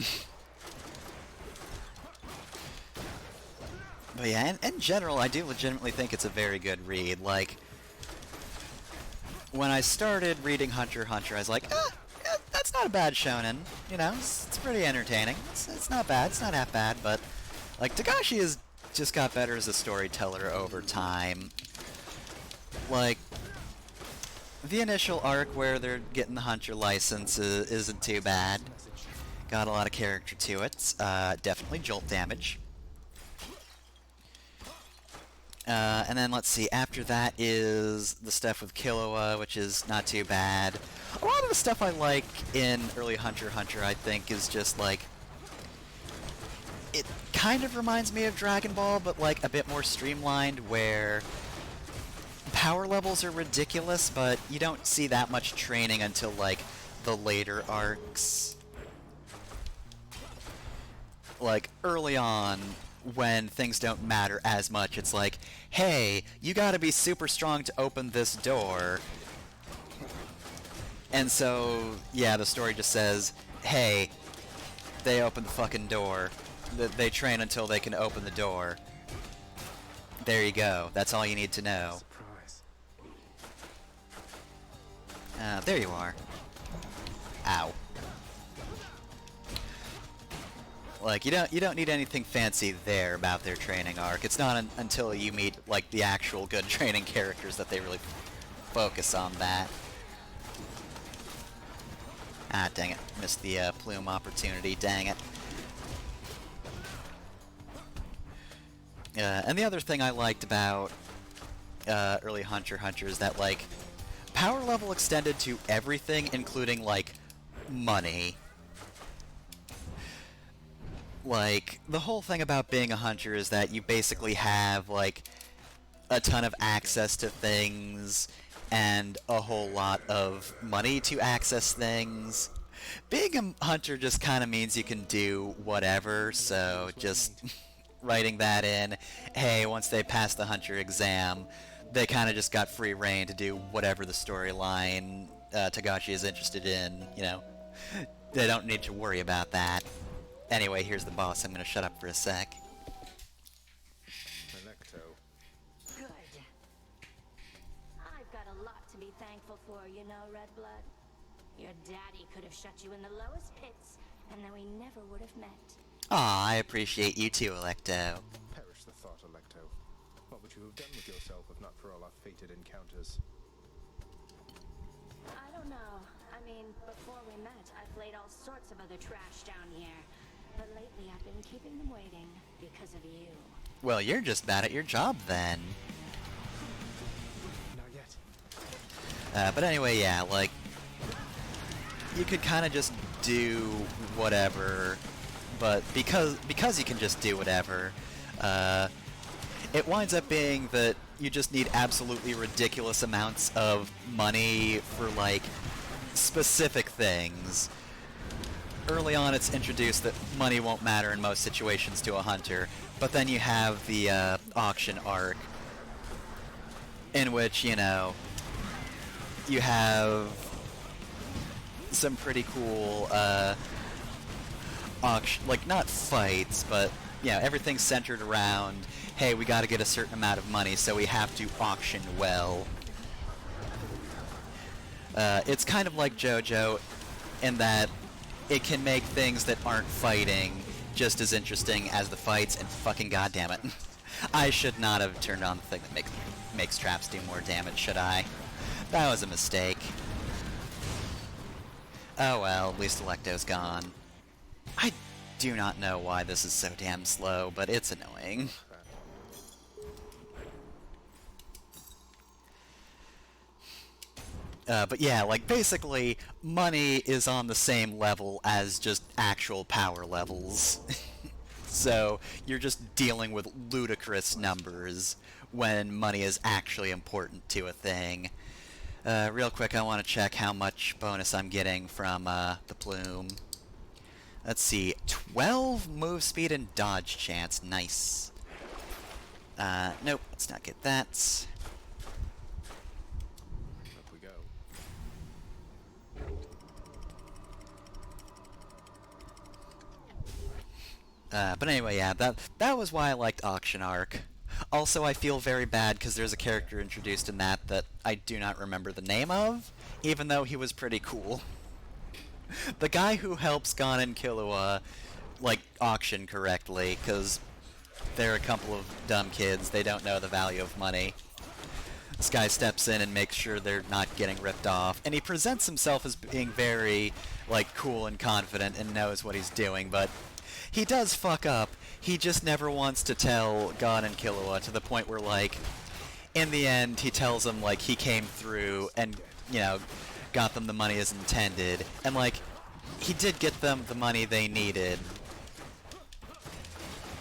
But yeah, in general, I do legitimately think it's a very good read. Like, when I started reading Hunter x Hunter, I was like, that's not a bad shonen. You know, it's pretty entertaining. It's not bad. It's not half bad, but, like, Tagashi has just got better as a storyteller over time. Like, the initial arc where they're getting the Hunter license isn't too bad. Got a lot of character to it. Definitely jolt damage. And then, let's see, after that is the stuff with Killua, which is not too bad. A lot of the stuff I like in early Hunter x Hunter, I think, is just, like, it kind of reminds me of Dragon Ball, but, like, a bit more streamlined, where power levels are ridiculous, but you don't see that much training until, like, the later arcs. Like, early on, when things don't matter as much, it's like, hey, you gotta be super strong to open this door. And so, yeah, the story just says, hey, they open the fucking door. They train until they can open the door. There you go. That's all you need to know. There you are. Ow. Like, you don't need anything fancy there about their training arc. It's not until you meet, like, the actual good training characters that they really focus on that. Ah, dang it. Missed the plume opportunity. Dang it. And the other thing I liked about early Hunter x Hunter is that, like, power level extended to everything, including, like, money. Like, the whole thing about being a hunter is that you basically have, like, a ton of access to things and a whole lot of money to access things. Being a hunter just kind of means you can do whatever, so just writing that in, hey, once they pass the hunter exam, they kind of just got free reign to do whatever the storyline Tagashi is interested in, you know. They don't need to worry about that. Anyway, here's the boss. I'm gonna shut up for a sec. Electo. Good. I've got a lot to be thankful for, you know, Redblood. Your daddy could have shut you in the lowest pits, and then we never would have met. Aw, I appreciate you too, Electo. Perish the thought, Electo. What would you have done with yourself if not for all our fated encounters? I don't know. I mean, before we met, I played all sorts of other trash down here. But lately I've been keeping them waiting because of you. Well, you're just bad at your job then. Not yet. But anyway, yeah, like, you could kind of just do whatever, but because you can just do whatever, it winds up being that you just need absolutely ridiculous amounts of money for, like, specific things. Early on, it's introduced that money won't matter in most situations to a hunter, but then you have the auction arc, in which, you know, you have some pretty cool auction, like, not fights, but, you know, everything's centered around, hey, we gotta get a certain amount of money, so we have to auction well. It's kind of like JoJo in that it can make things that aren't fighting just as interesting as the fights, and fucking goddammit. I should not have turned on the thing that makes traps do more damage, should I? That was a mistake. Oh well, at least Electo's gone. I do not know why this is so damn slow, but it's annoying. But yeah, like, basically, money is on the same level as just actual power levels. So, you're just dealing with ludicrous numbers when money is actually important to a thing. Real quick, I want to check how much bonus I'm getting from the plume. Let's see, 12 move speed and dodge chance, nice. Nope, let's not get that. Up we go. But anyway, yeah, that was why I liked Auction Arc. Also, I feel very bad because there's a character introduced in that I do not remember the name of, even though he was pretty cool. The guy who helps Gon and Killua, like, auction correctly, because they're a couple of dumb kids, they don't know the value of money. This guy steps in and makes sure they're not getting ripped off, and he presents himself as being very, like, cool and confident and knows what he's doing, but he does fuck up. He just never wants to tell Gon and Killua, to the point where, like, in the end, he tells them, like, he came through and, you know, got them the money as intended, and, like, he did get them the money they needed.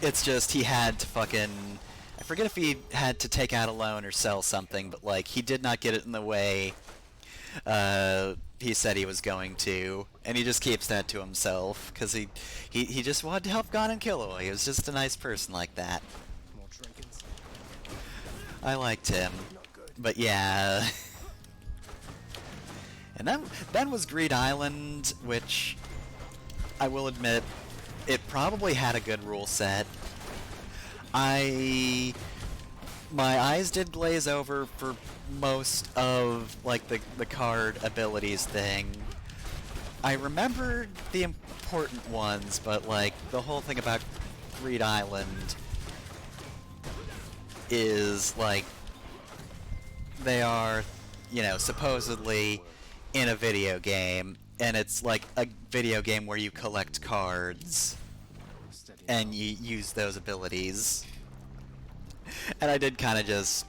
It's just he had to fucking... I forget if he had to take out a loan or sell something, but, like, he did not get it in the way he said he was going to, and he just keeps that to himself, because he just wanted to help Gon and Killua. He was just a nice person like that. More trinkets. I liked him. But yeah... And then was Greed Island, which, I will admit, it probably had a good rule set. My eyes did glaze over for most of, like, the card abilities thing. I remembered the important ones, but, like, the whole thing about Greed Island is, like, they are, you know, supposedly in a video game, and it's like a video game where you collect cards and you use those abilities. And I did kind of just,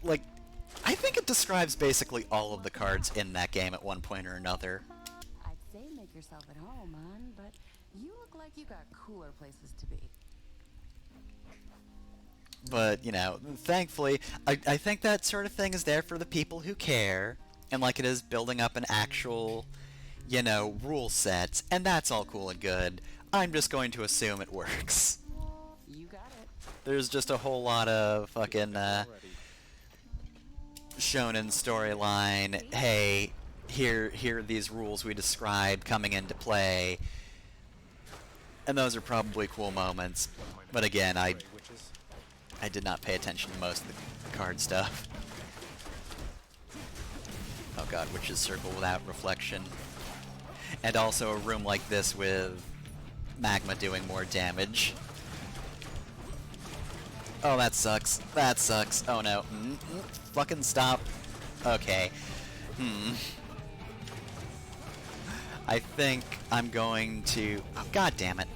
like, I think it describes basically all of the cards in that game at one point or another. I'd say make yourself at home, man, but you look like you got cooler places to be. But, you know, thankfully, I think that sort of thing is there for the people who care, and like it is building up an actual, you know, rule set, and that's all cool and good. I'm just going to assume it works. You got it. There's just a whole lot of fucking, shonen storyline, hey, here are these rules we described coming into play, and those are probably cool moments, but again, I did not pay attention to most of the card stuff. Oh god, Witch's Circle without reflection. And also a room like this with magma doing more damage. Oh, that sucks. That sucks. Oh no. Fucking stop. Okay. I think I'm going to... Oh, god damn it.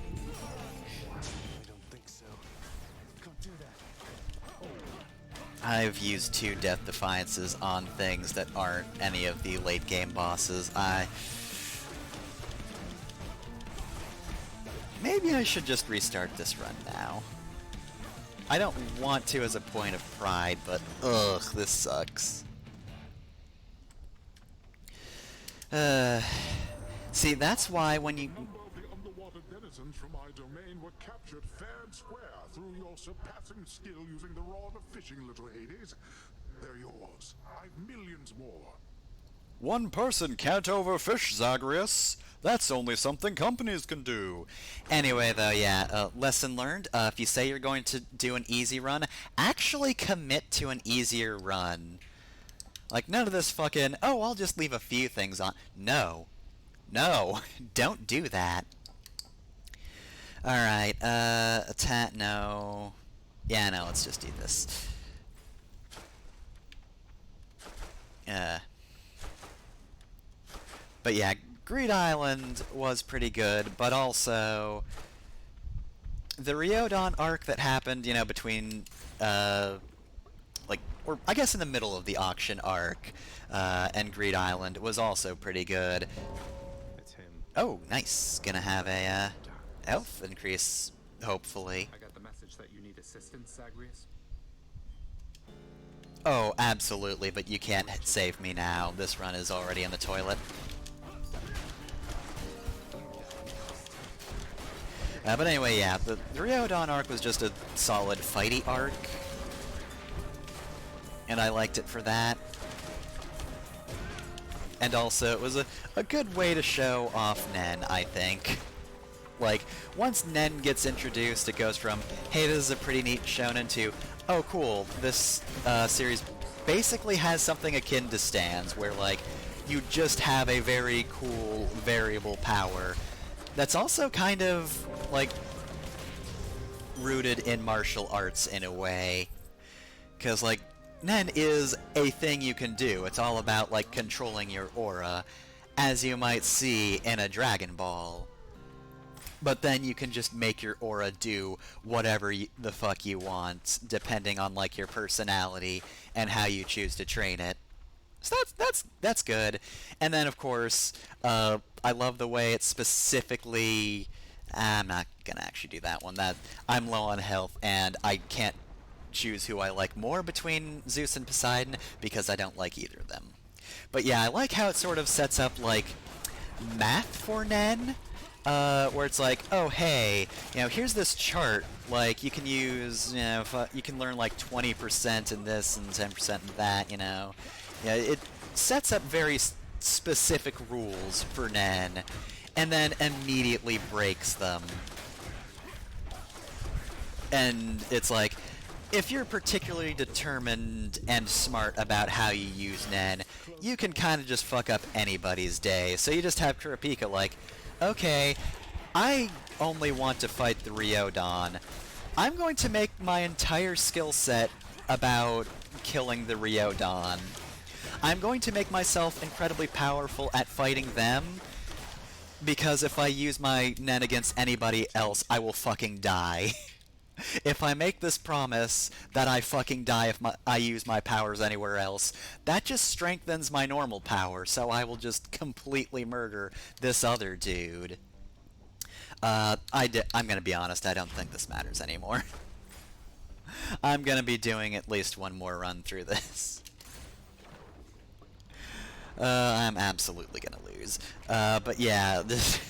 I've used 2 Death Defiances on things that aren't any of the late game bosses. Maybe I should just restart this run now. I don't want to as a point of pride, but ugh, this sucks. See, that's why when you... A number of the underwater denizens from my domain were captured fair and square through your surpassing skill using the rod of fishing, little Hades. They're yours. I've millions more. One person can't overfish, Zagreus. That's only something companies can do. Anyway, though, yeah, lesson learned. If you say you're going to do an easy run, actually commit to an easier run. Like, none of this fucking, oh, I'll just leave a few things on. No. No. Don't do that. Alright, attack, no. Yeah, no, let's just do this. But yeah, Greed Island was pretty good, but also the Riodon arc that happened, you know, between, like, or I guess in the middle of the auction arc, and Greed Island was also pretty good. It's him. Oh, nice. Gonna have a, health increase, hopefully. I got the message that you need assistance, Zagreus. Oh, absolutely, but you can't save me now. This run is already in the toilet. But anyway, yeah, the Riodon arc was just a solid fighty arc. And I liked it for that. And also, it was a good way to show off Nen, I think. Like, once Nen gets introduced, it goes from, hey, this is a pretty neat shonen, to, oh, cool, this series basically has something akin to Stands, where, like, you just have a very cool variable power that's also kind of, like, rooted in martial arts in a way. Because, like, Nen is a thing you can do. It's all about, like, controlling your aura, as you might see in a Dragon Ball. But then you can just make your aura do whatever the fuck you want, depending on, like, your personality and how you choose to train it. So that's good. And then, of course, I love the way it specifically... I'm not gonna actually do that one. That I'm low on health, and I can't choose who I like more between Zeus and Poseidon, because I don't like either of them. But yeah, I like how it sort of sets up, like, math for Nen, where it's like, oh, hey, you know, here's this chart, like, you can use, you know, you can learn, like, 20% in this and 10% in that, you know. Yeah, it sets up very specific rules for Nen, and then immediately breaks them. And it's like, if you're particularly determined and smart about how you use Nen, you can kind of just fuck up anybody's day. So you just have Kurapika like, okay, I only want to fight the Riodon. I'm going to make my entire skill set about killing the Riodon. I'm going to make myself incredibly powerful at fighting them, because if I use my Nen against anybody else, I will fucking die. If I make this promise that I fucking die if I use my powers anywhere else, that just strengthens my normal power, so I will just completely murder this other dude. I'm gonna be honest, I don't think this matters anymore. I'm gonna be doing at least one more run through this. I'm absolutely gonna lose. But yeah, this...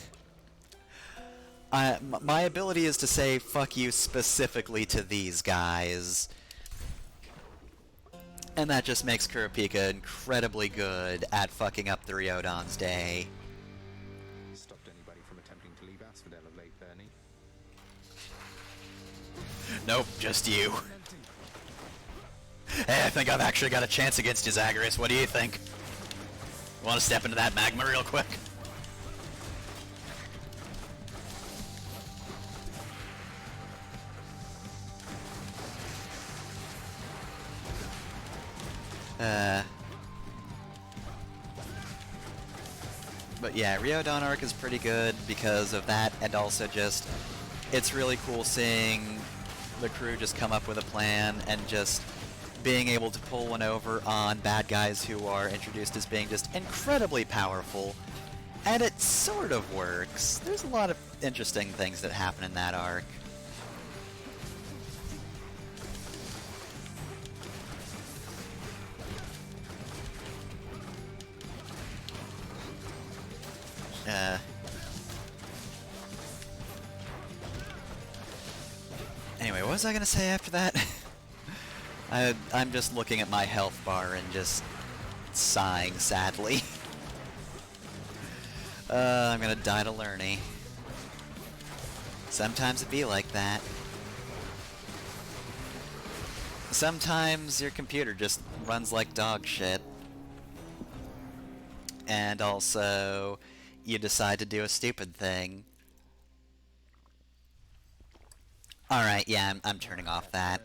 my ability is to say fuck you specifically to these guys. And that just makes Kurapika incredibly good at fucking up the Riodon's day. Stopped anybody from attempting to leave Asphodel of late, Bernie? Nope, just you. Hey, I think I've actually got a chance against you, Zagreus. What do you think? Want to step into that magma real quick? But yeah, Riodon arc is pretty good because of that, and also just, it's really cool seeing the crew just come up with a plan and just being able to pull one over on bad guys who are introduced as being just incredibly powerful, And it sort of works. There's a lot of interesting things that happen in that arc. Anyway, what was I gonna say after that? I'm just looking at my health bar and just sighing sadly. I'm gonna die to Lerny. Sometimes it be like that. Sometimes your computer just runs like dog shit. And also, you decide to do a stupid thing. Alright, yeah, I'm turning off that.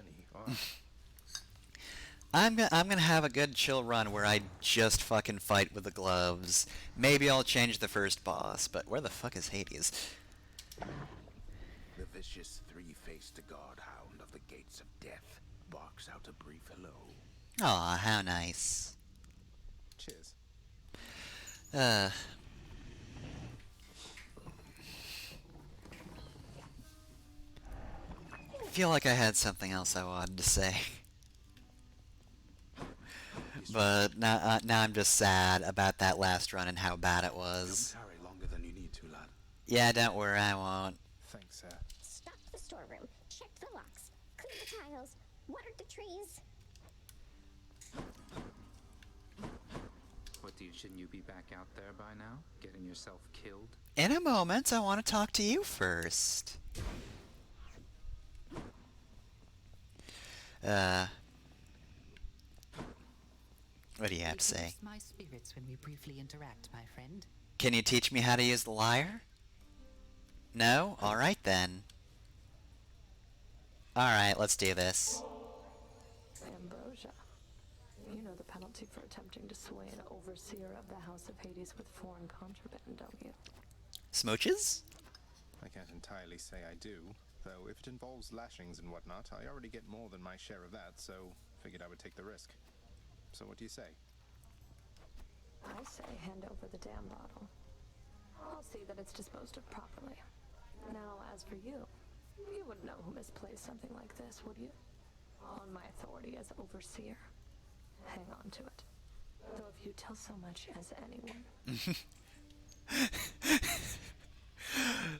I'm gonna have a good chill run where I just fucking fight with the gloves. Maybe I'll change the first boss, but where the fuck is Hades? The vicious three-faced guard-hound of the gates of death barks out a brief hello. Aw, how nice. Cheers. I feel like I had something else I wanted to say. But now I'm just sad about that last run and how bad it was. Don't tarry longer than you need to, lad. Yeah, don't worry, I won't. Thanks, sir. Stocked the storeroom, checked the locks, cleaned the tiles, watered the trees. What shouldn't you be back out there by now? Getting yourself killed? In a moment, I want to talk to you first. What do you have to say? It my spirits when we briefly interact, my friend. Can you teach me how to use the lyre? No? Alright then. Alright, let's do this. Ambrosia. You know the penalty for attempting to sway an overseer of the House of Hades with foreign contraband, don't you? Smooches? I can't entirely say I do, though if it involves lashings and whatnot, I already get more than my share of that, so figured I would take the risk. So what do you say? I say hand over the damn bottle. I'll see that it's disposed of properly. Now, as for you, you wouldn't know who misplaced something like this, would you? On my authority as overseer, hang on to it. Though if you tell so much as anyone.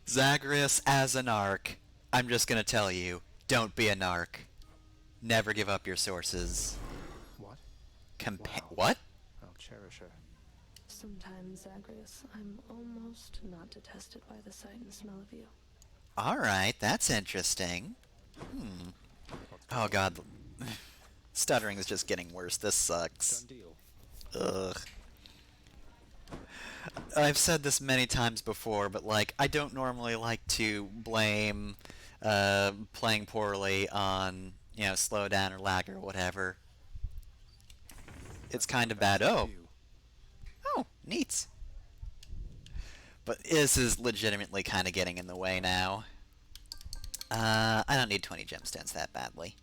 Zagreus as a narc. I'm just gonna tell you, don't be a narc. Never give up your sources. What? What? I'll cherish her. Sometimes, Zagreus, I'm almost not detested by the sight and smell of you. Alright, that's interesting. Oh god. Stuttering is just getting worse. This sucks. Done deal. Ugh. I've said this many times before, but like, I don't normally like to blame playing poorly on, you know, slowdown or lag or whatever. It's kind of bad. Oh, neat. But this is legitimately kind of getting in the way now. I don't need 20 gemstones that badly.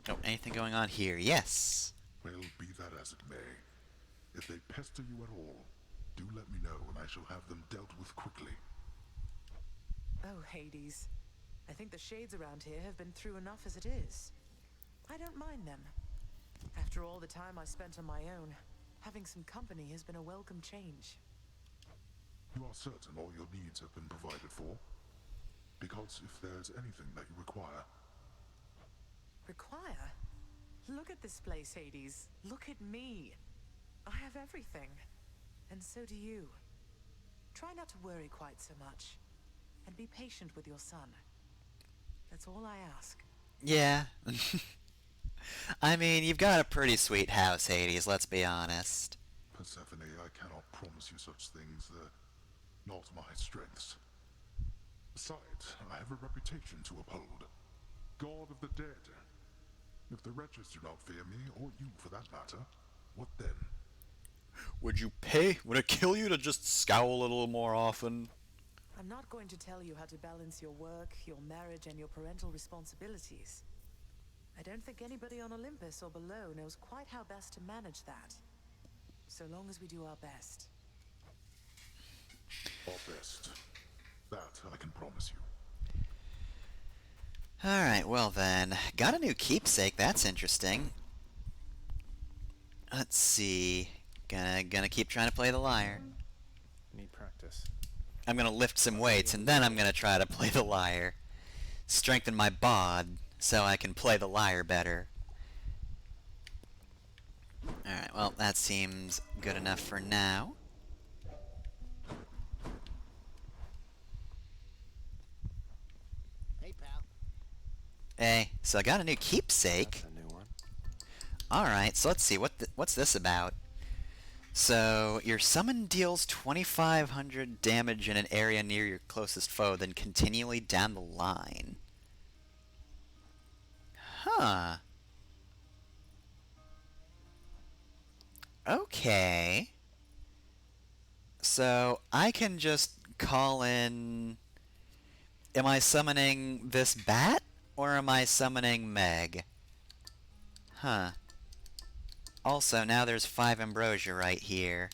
Oh, anything going on here? Yes. Well, be that as it may. If they pester you at all, do let me know and I shall have them dealt with quickly. Oh, Hades. I think the shades around here have been through enough as it is. I don't mind them. After all the time I spent on my own, having some company has been a welcome change. You are certain all your needs have been provided for? Because if there's anything that you require... Require? Look at this place, Hades. Look at me. I have everything. And so do you. Try not to worry quite so much. And be patient with your son. That's all I ask. Yeah. I mean, you've got a pretty sweet house, Hades, let's be honest. Persephone, I cannot promise you such things. They're not my strengths. Besides, I have a reputation to uphold. God of the dead. If the wretches do not fear me, or you for that matter, what then? Would it kill you to just scowl a little more often? I'm not going to tell you how to balance your work, your marriage, and your parental responsibilities. I don't think anybody on Olympus or below knows quite how best to manage that. so long as we do our best. Our best. That I can promise you. Alright, well then. Got a new keepsake, that's interesting. Let's see. Gonna keep trying to play the lyre. Need practice. I'm gonna lift some weights, and then I'm gonna try to play the lyre. Strengthen my bod, so I can play the lyre better. Alright, well, that seems good enough for now. Hey, pal. Hey, so I got a new keepsake. That's a new one. Alright, so let's see, what's this about? So, your summon deals 2,500 damage in an area near your closest foe, then continually down the line. Huh. Okay. So, I can just call in... Am I summoning this bat? Or am I summoning Meg? Huh. Also, now there's 5 ambrosia right here.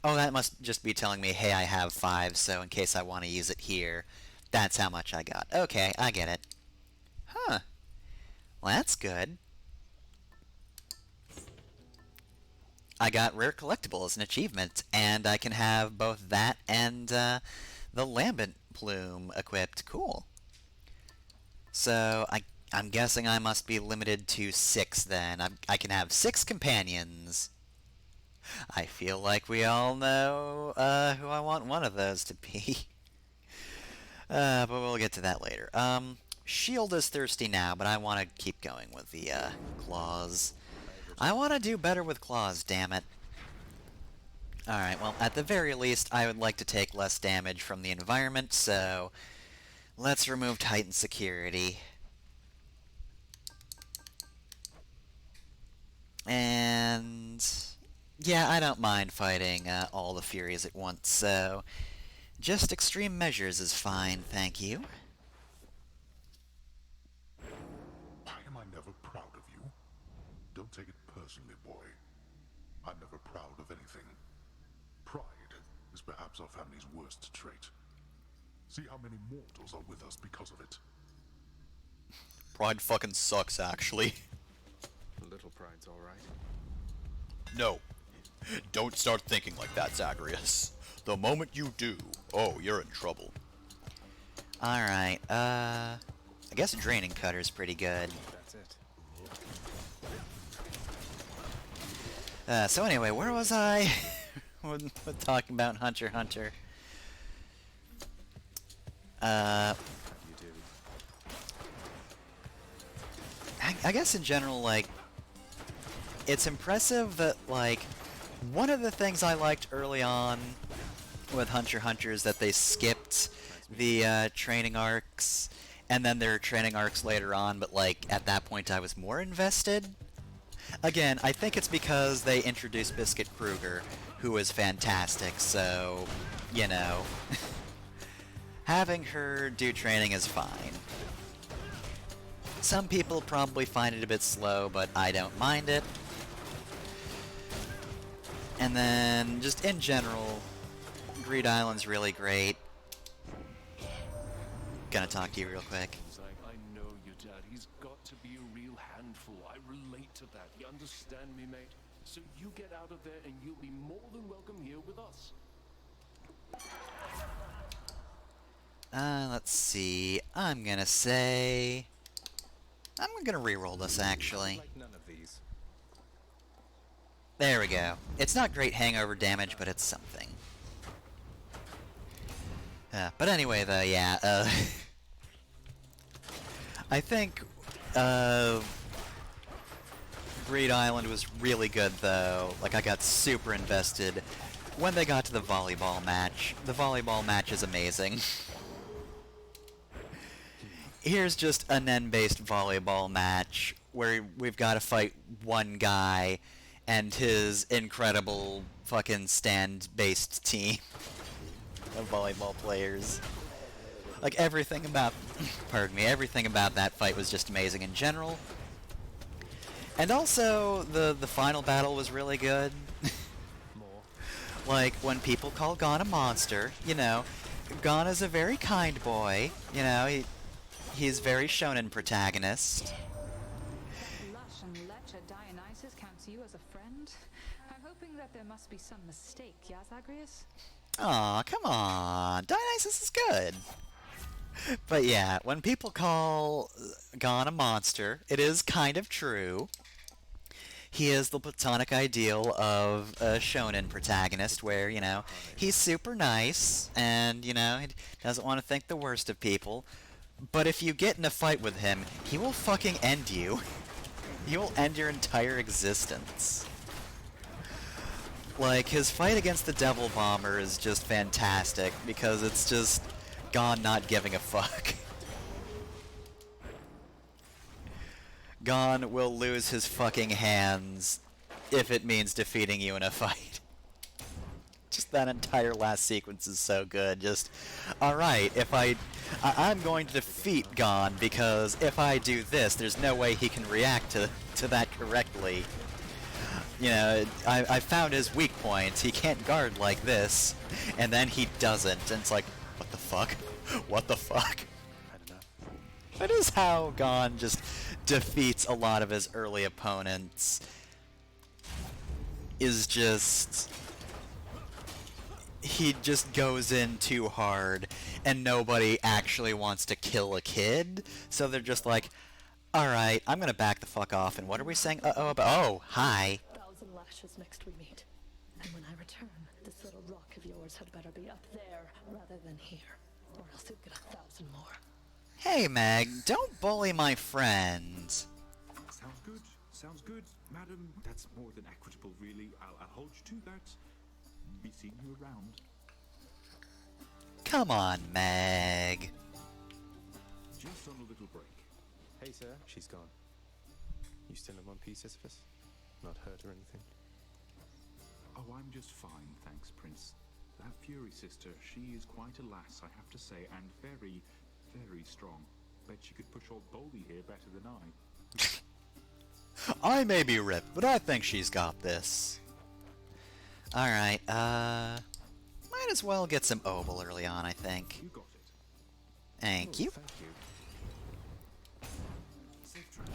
Oh, that must just be telling me, hey, I have 5, so in case I want to use it here, that's how much I got. Okay, I get it. Huh. Well, that's good. I got rare collectible as an achievement, and I can have both that and the lambent plume equipped. Cool. So, I'm guessing I must be limited to 6 then. I can have 6 companions. I feel like we all know who I want one of those to be. But we'll get to that later. Shield is thirsty now, but I want to keep going with the claws. I want to do better with claws, damn it. Alright, well, at the very least, I would like to take less damage from the environment, so let's remove Titan security. And yeah, I don't mind fighting all the Furies at once, so just extreme measures is fine, thank you. Why am I never proud of you? Don't take it personally, boy. I'm never proud of anything. Pride is perhaps our family's worst trait. See how many mortals are with us because of it. Pride fucking sucks, actually. Little pride's alright. No. Don't start thinking like that, Zagreus. The moment you do, oh, you're in trouble. Alright, I guess Draining Cutter's pretty good. That's it. So anyway, where was I? With talking about Hunter x Hunter. You do. I guess in general, like, it's impressive that, like, one of the things I liked early on with Hunter x Hunter is that they skipped the training arcs, and then there are training arcs later on, but, like, at that point I was more invested. Again, I think it's because they introduced Biscuit Kruger, who was fantastic, so, you know, having her do training is fine. Some people probably find it a bit slow, but I don't mind it. And then, just in general, Greed Island's really great. Gonna talk to you real quick. I know your dad. He's got to be a real handful. I relate to that. You understand me, mate? So you get out of there and you'll be more than welcome here with us. Let's see. I'm gonna say... I'm gonna reroll this, actually. Like none of these. There we go. It's not great hangover damage, but it's something. But anyway, though, yeah, I think, Greed Island was really good, though. Like, I got super invested when they got to the volleyball match. The volleyball match is amazing. Here's just a Nen-based volleyball match where we've got to fight one guy and his incredible fucking stand-based team of volleyball players. Like, everything about, pardon me, everything about that fight was just amazing in general. And also, the final battle was really good. More Like, when people call Gon a monster, you know, Gon is a very kind boy, you know, he's very shonen protagonist. Lush and lecher Dionysus counts you as a friend? I'm hoping that there must be some mistake, yes, Agrius? Aw, come on, Dionysus is good. But yeah, when people call Gon a monster, it is kind of true. He is the platonic ideal of a shonen protagonist where, you know, he's super nice and, you know, he doesn't want to think the worst of people. But if you get in a fight with him, he will fucking end you. He will end your entire existence. Like, his fight against the Devil Bomber is just fantastic because it's just Gon not giving a fuck. Gon will lose his fucking hands if it means defeating you in a fight. Just that entire last sequence is so good. Just, alright, if I'm going to defeat Gon because if I do this, there's no way he can react to that correctly. You know, I found his weak points. He can't guard like this, and then he doesn't, and it's like, what the fuck? What the fuck? That is how Gon just defeats a lot of his early opponents. Is just... he just goes in too hard, and nobody actually wants to kill a kid, so they're just like, alright, I'm gonna back the fuck off, and what are we saying? Oh, hi. 1,000 lashes next we meet. And when I return, this little rock of yours had better be up there rather than here, or else you'll get 1,000 more. Hey, Meg, don't bully my friend. Sounds good. Sounds good, madam. That's more than equitable, really. I'll hold you to that. Be seeing you around. Come on, Meg. Just on a little break. Hey, sir, she's gone. You still in one piece, Sisyphus? Not hurt or anything? Oh, I'm just fine, thanks, Prince. That Fury sister, she is quite a lass, I have to say, and very, very strong. Bet she could push old Boldy here better than I. I may be ripped, but I think she's got this. Alright, might as well get some Obel early on, I think. You got it. Thank you. Thank you. Safe travel.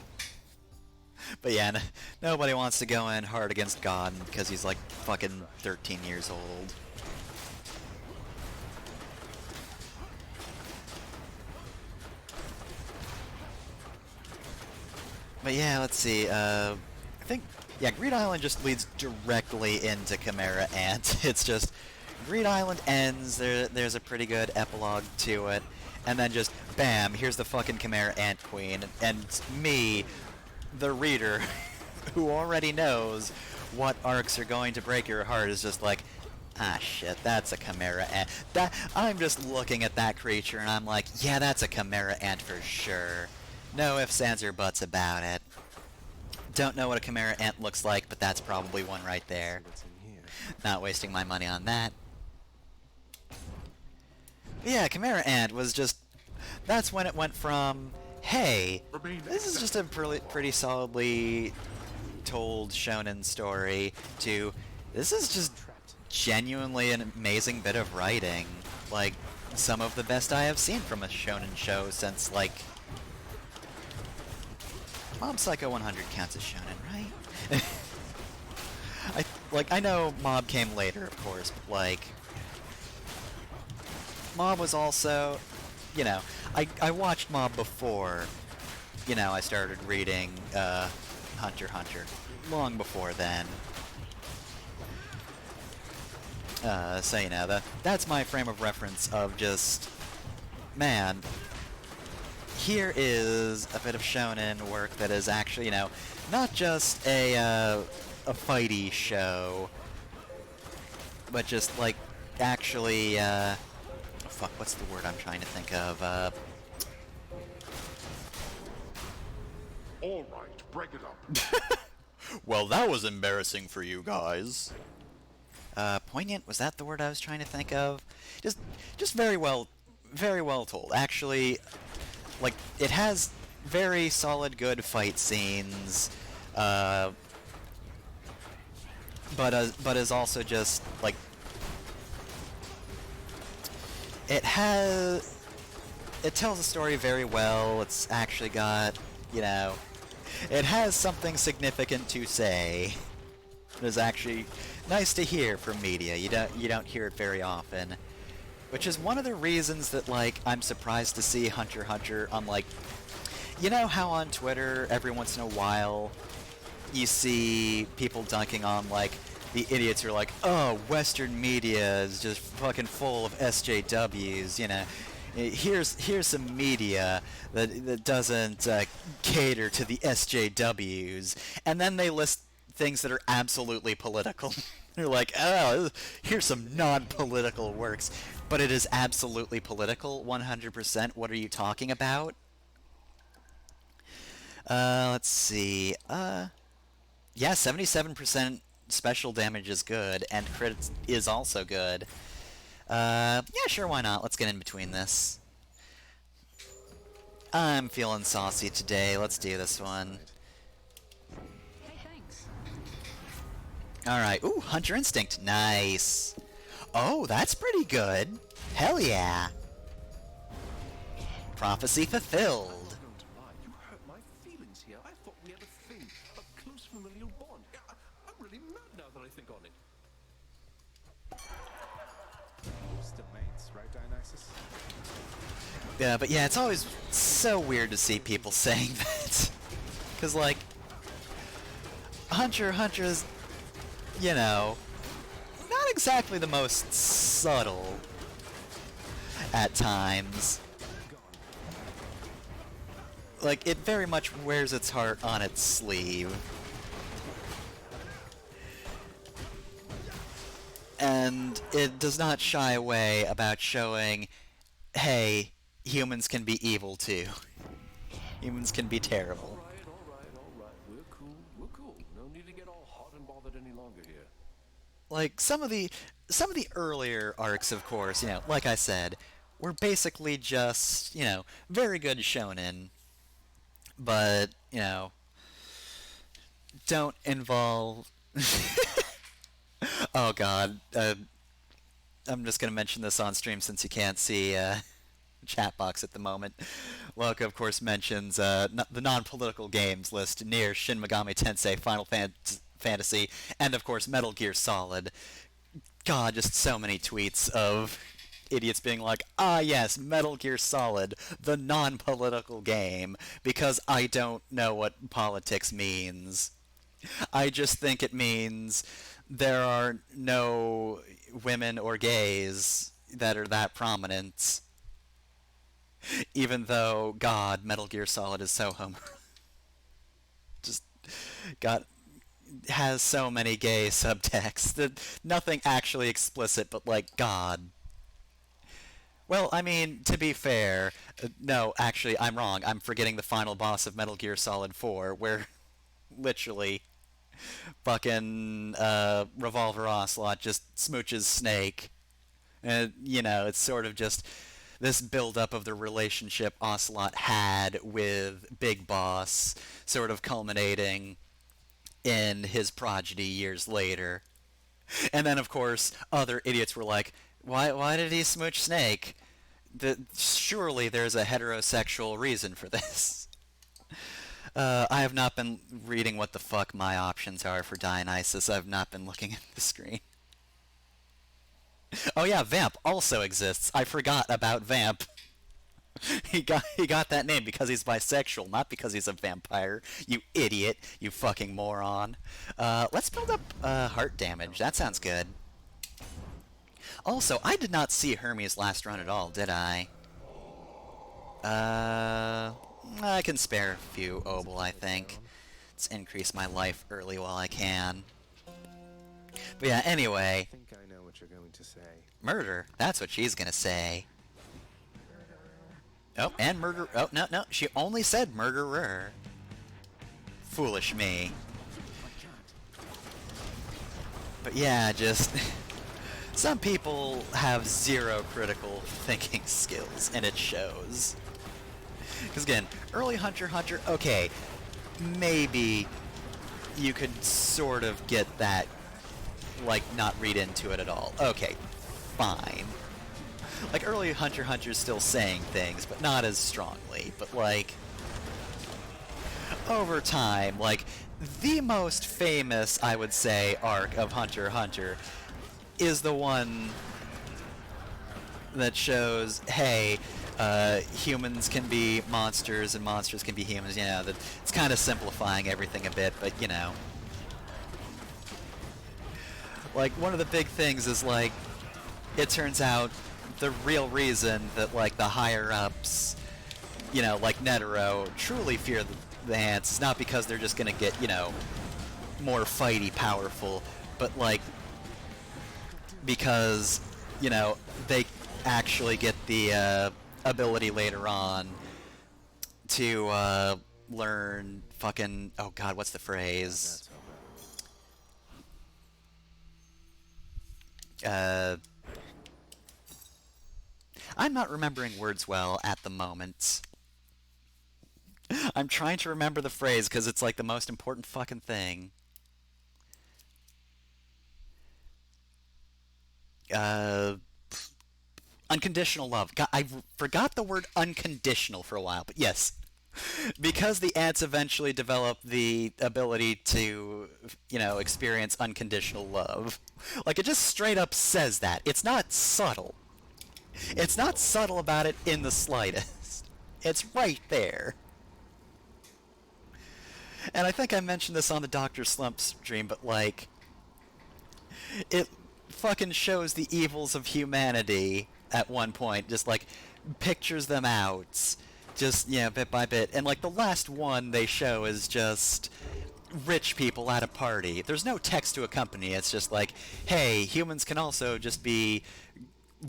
But yeah, nobody wants to go in hard against God because he's like fucking 13 years old. But yeah, let's see, I think, yeah, Greed Island just leads directly into Chimera Ant. It's just, Greed Island ends, there's a pretty good epilogue to it, and then just, bam, here's the fucking Chimera Ant Queen, and me, the reader, who already knows what arcs are going to break your heart, is just like, ah shit, that's a Chimera Ant. I'm just looking at that creature and I'm like, yeah, that's a Chimera Ant for sure. No ifs, ands, or buts about it. Don't know what a Chimera Ant looks like, but that's probably one right there. Not wasting my money on that. But yeah, Chimera Ant was just... that's when it went from, hey, this is just a pretty solidly told shonen story, to this is just genuinely an amazing bit of writing. Like, some of the best I have seen from a shonen show since, like... Mob Psycho 100 counts as shonen, right? I know Mob came later, of course, but, like... Mob was also... you know, I watched Mob before, you know, I started reading, Hunter x Hunter. Long before then. So, you know, that's my frame of reference of just... man... here is a bit of shonen work that is actually, you know, not just a fighty show, but just, like, actually, oh, fuck, what's the word I'm trying to think of, Alright, break it up. Well, that was embarrassing for you guys. Poignant, was that the word I was trying to think of? Just very well told. Actually, like, it has very solid, good fight scenes, but is also just, like, it tells the story very well. It's actually got, you know, it has something significant to say. It is actually nice to hear from media. You don't hear it very often. Which is one of the reasons that, like, I'm surprised to see Hunter x Hunter on, like, you know how on Twitter every once in a while you see people dunking on, like, the idiots who are like, oh, Western media is just fucking full of SJWs, you know. Here's some media that doesn't cater to the SJWs, and then they list things that are absolutely political. They're like, oh, here's some non-political works, but it is absolutely political, 100%. What are you talking about? Let's see. Yeah, 77% special damage is good, and crit is also good. Yeah, sure, why not? Let's get in between this. I'm feeling saucy today. Let's do this one. Hey, thanks. Alright. Ooh, Hunter Instinct. Nice. Oh, that's pretty good. Hell yeah. Prophecy fulfilled. You hurt my feelings here. I thought we had a thing, a close familial bond. I'm really mad now that I think on it. Still mates, right, Dionysus? Yeah, but yeah, it's always so weird to see people saying that. Because, like, Hunter x Hunter's, you know, not exactly the most subtle at times. Like, it very much wears its heart on its sleeve. And it does not shy away about showing, hey, humans can be evil too. Humans can be terrible. All right. We're cool. No need to get all hot and bothered any longer here. Like, some of the earlier arcs, of course, you know, like I said, were basically just, you know, very good shonen. But, you know, don't involve... Oh god, I'm just gonna mention this on stream since you can't see chat box at the moment. Welka, of course, mentions the non-political games list near Shin Megami Tensei, Final Fantasy, and of course Metal Gear Solid. God, just so many tweets of idiots being like, ah yes, Metal Gear Solid, the non-political game, because I don't know what politics means. I just think it means there are no women or gays that are that prominent. Even though, God, Metal Gear Solid is so just has so many gay subtexts that nothing actually explicit, but like, God. Well, I mean, to be fair, no, actually, I'm wrong. I'm forgetting the final boss of Metal Gear Solid 4, where literally fucking Revolver Ocelot just smooches Snake. And, you know, it's sort of just this build-up of the relationship Ocelot had with Big Boss, sort of culminating in his progeny years later. And then, of course, other idiots were like, why did he smooch Snake? Surely there's a heterosexual reason for this. I have not been reading what the fuck my options are for Dionysus. I've not been looking at the screen. Oh yeah, Vamp also exists. I forgot about Vamp. He got that name because he's bisexual, not because he's a vampire. You idiot. You fucking moron. Let's build up heart damage. That sounds good. Also, I did not see Hermes' last run at all, did I? I can spare a few obol, I think. Let's increase my life early while I can. But yeah, anyway. I think I know what you're going to say. Murder. That's what she's gonna say. Oh, and murder. Oh, no. She only said murderer. Foolish me. But yeah, just... some people have zero critical thinking skills, and it shows. Because again, early Hunter x Hunter, okay, maybe you could sort of get that, like, not read into it at all. Okay, fine. Like, early Hunter x Hunter's still saying things, but not as strongly. But, like, over time, like, the most famous, I would say, arc of Hunter x Hunter is the one that shows, hey, humans can be monsters and monsters can be humans. You know, that it's kind of simplifying everything a bit, but, you know. Like, one of the big things is, like, it turns out the real reason that, like, the higher-ups, you know, like Netero, truly fear the ants is not because they're just gonna get, you know, more fighty powerful, but, like, because, you know, they actually get the ability later on to learn fucking, oh god, what's the phrase? I'm not remembering words well at the moment. I'm trying to remember the phrase because it's like the most important fucking thing. Unconditional love. God, I forgot the word unconditional for a while, but yes. Because the ants eventually develop the ability to, you know, experience unconditional love. Like, it just straight up says that. It's not subtle. It's not subtle about it in the slightest. It's right there. And I think I mentioned this on the Dr. Slump stream, but, like, it fucking shows the evils of humanity at one point, just, like, pictures them out, just, you know, bit by bit. And, like, the last one they show is just rich people at a party. There's no text to accompany. It's just like, hey, humans can also just be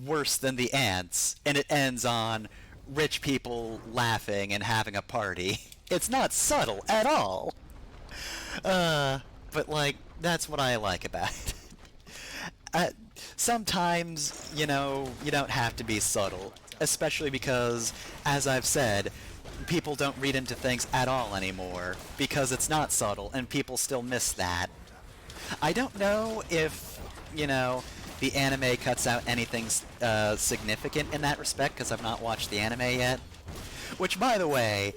worse than the ants. And it ends on rich people laughing and having a party. It's not subtle at all. But, like, that's what I like about it. Sometimes, you know, you don't have to be subtle. Especially because, as I've said, people don't read into things at all anymore. Because it's not subtle, and people still miss that. I don't know if, you know, the anime cuts out anything significant in that respect, because I've not watched the anime yet. Which, by the way,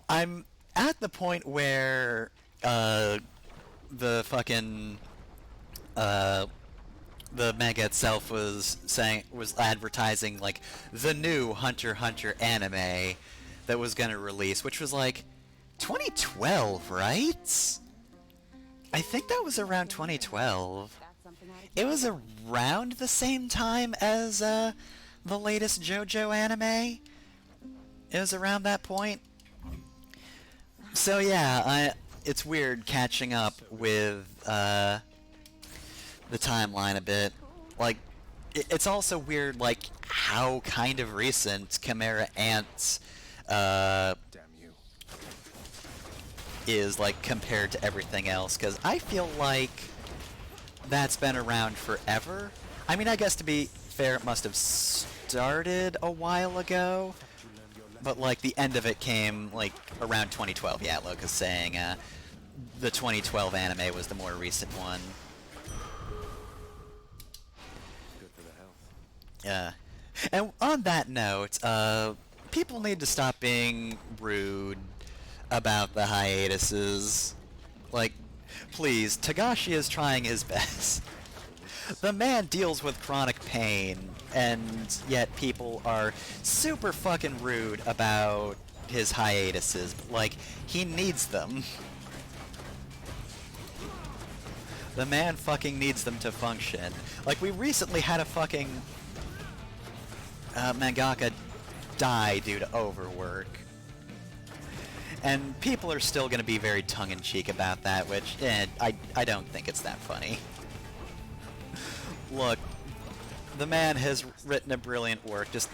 I'm at the point where the fucking the manga itself was advertising like the new Hunter x Hunter anime that was gonna release, which was like 2012, right? I think that was around 2012. It was around the same time as the latest JoJo anime. It was around that point. So yeah, it's weird catching up with the timeline a bit. Like, it's also weird, like, how kind of recent Chimera Ants is, like, compared to everything else, because I feel like that's been around forever. I mean, I guess to be fair, it must have started a while ago, but, like, the end of it came, like, around 2012. Yeah, Luke is saying the 2012 anime was the more recent one. Yeah. And on that note, people need to stop being rude about the hiatuses. Like, please, Tagashi is trying his best. The man deals with chronic pain, and yet people are super fucking rude about his hiatuses. Like, he needs them. The man fucking needs them to function. Like, we recently had a fucking mangaka die due to overwork. And people are still going to be very tongue-in-cheek about that, which, I don't think it's that funny. Look, the man has written a brilliant work. Just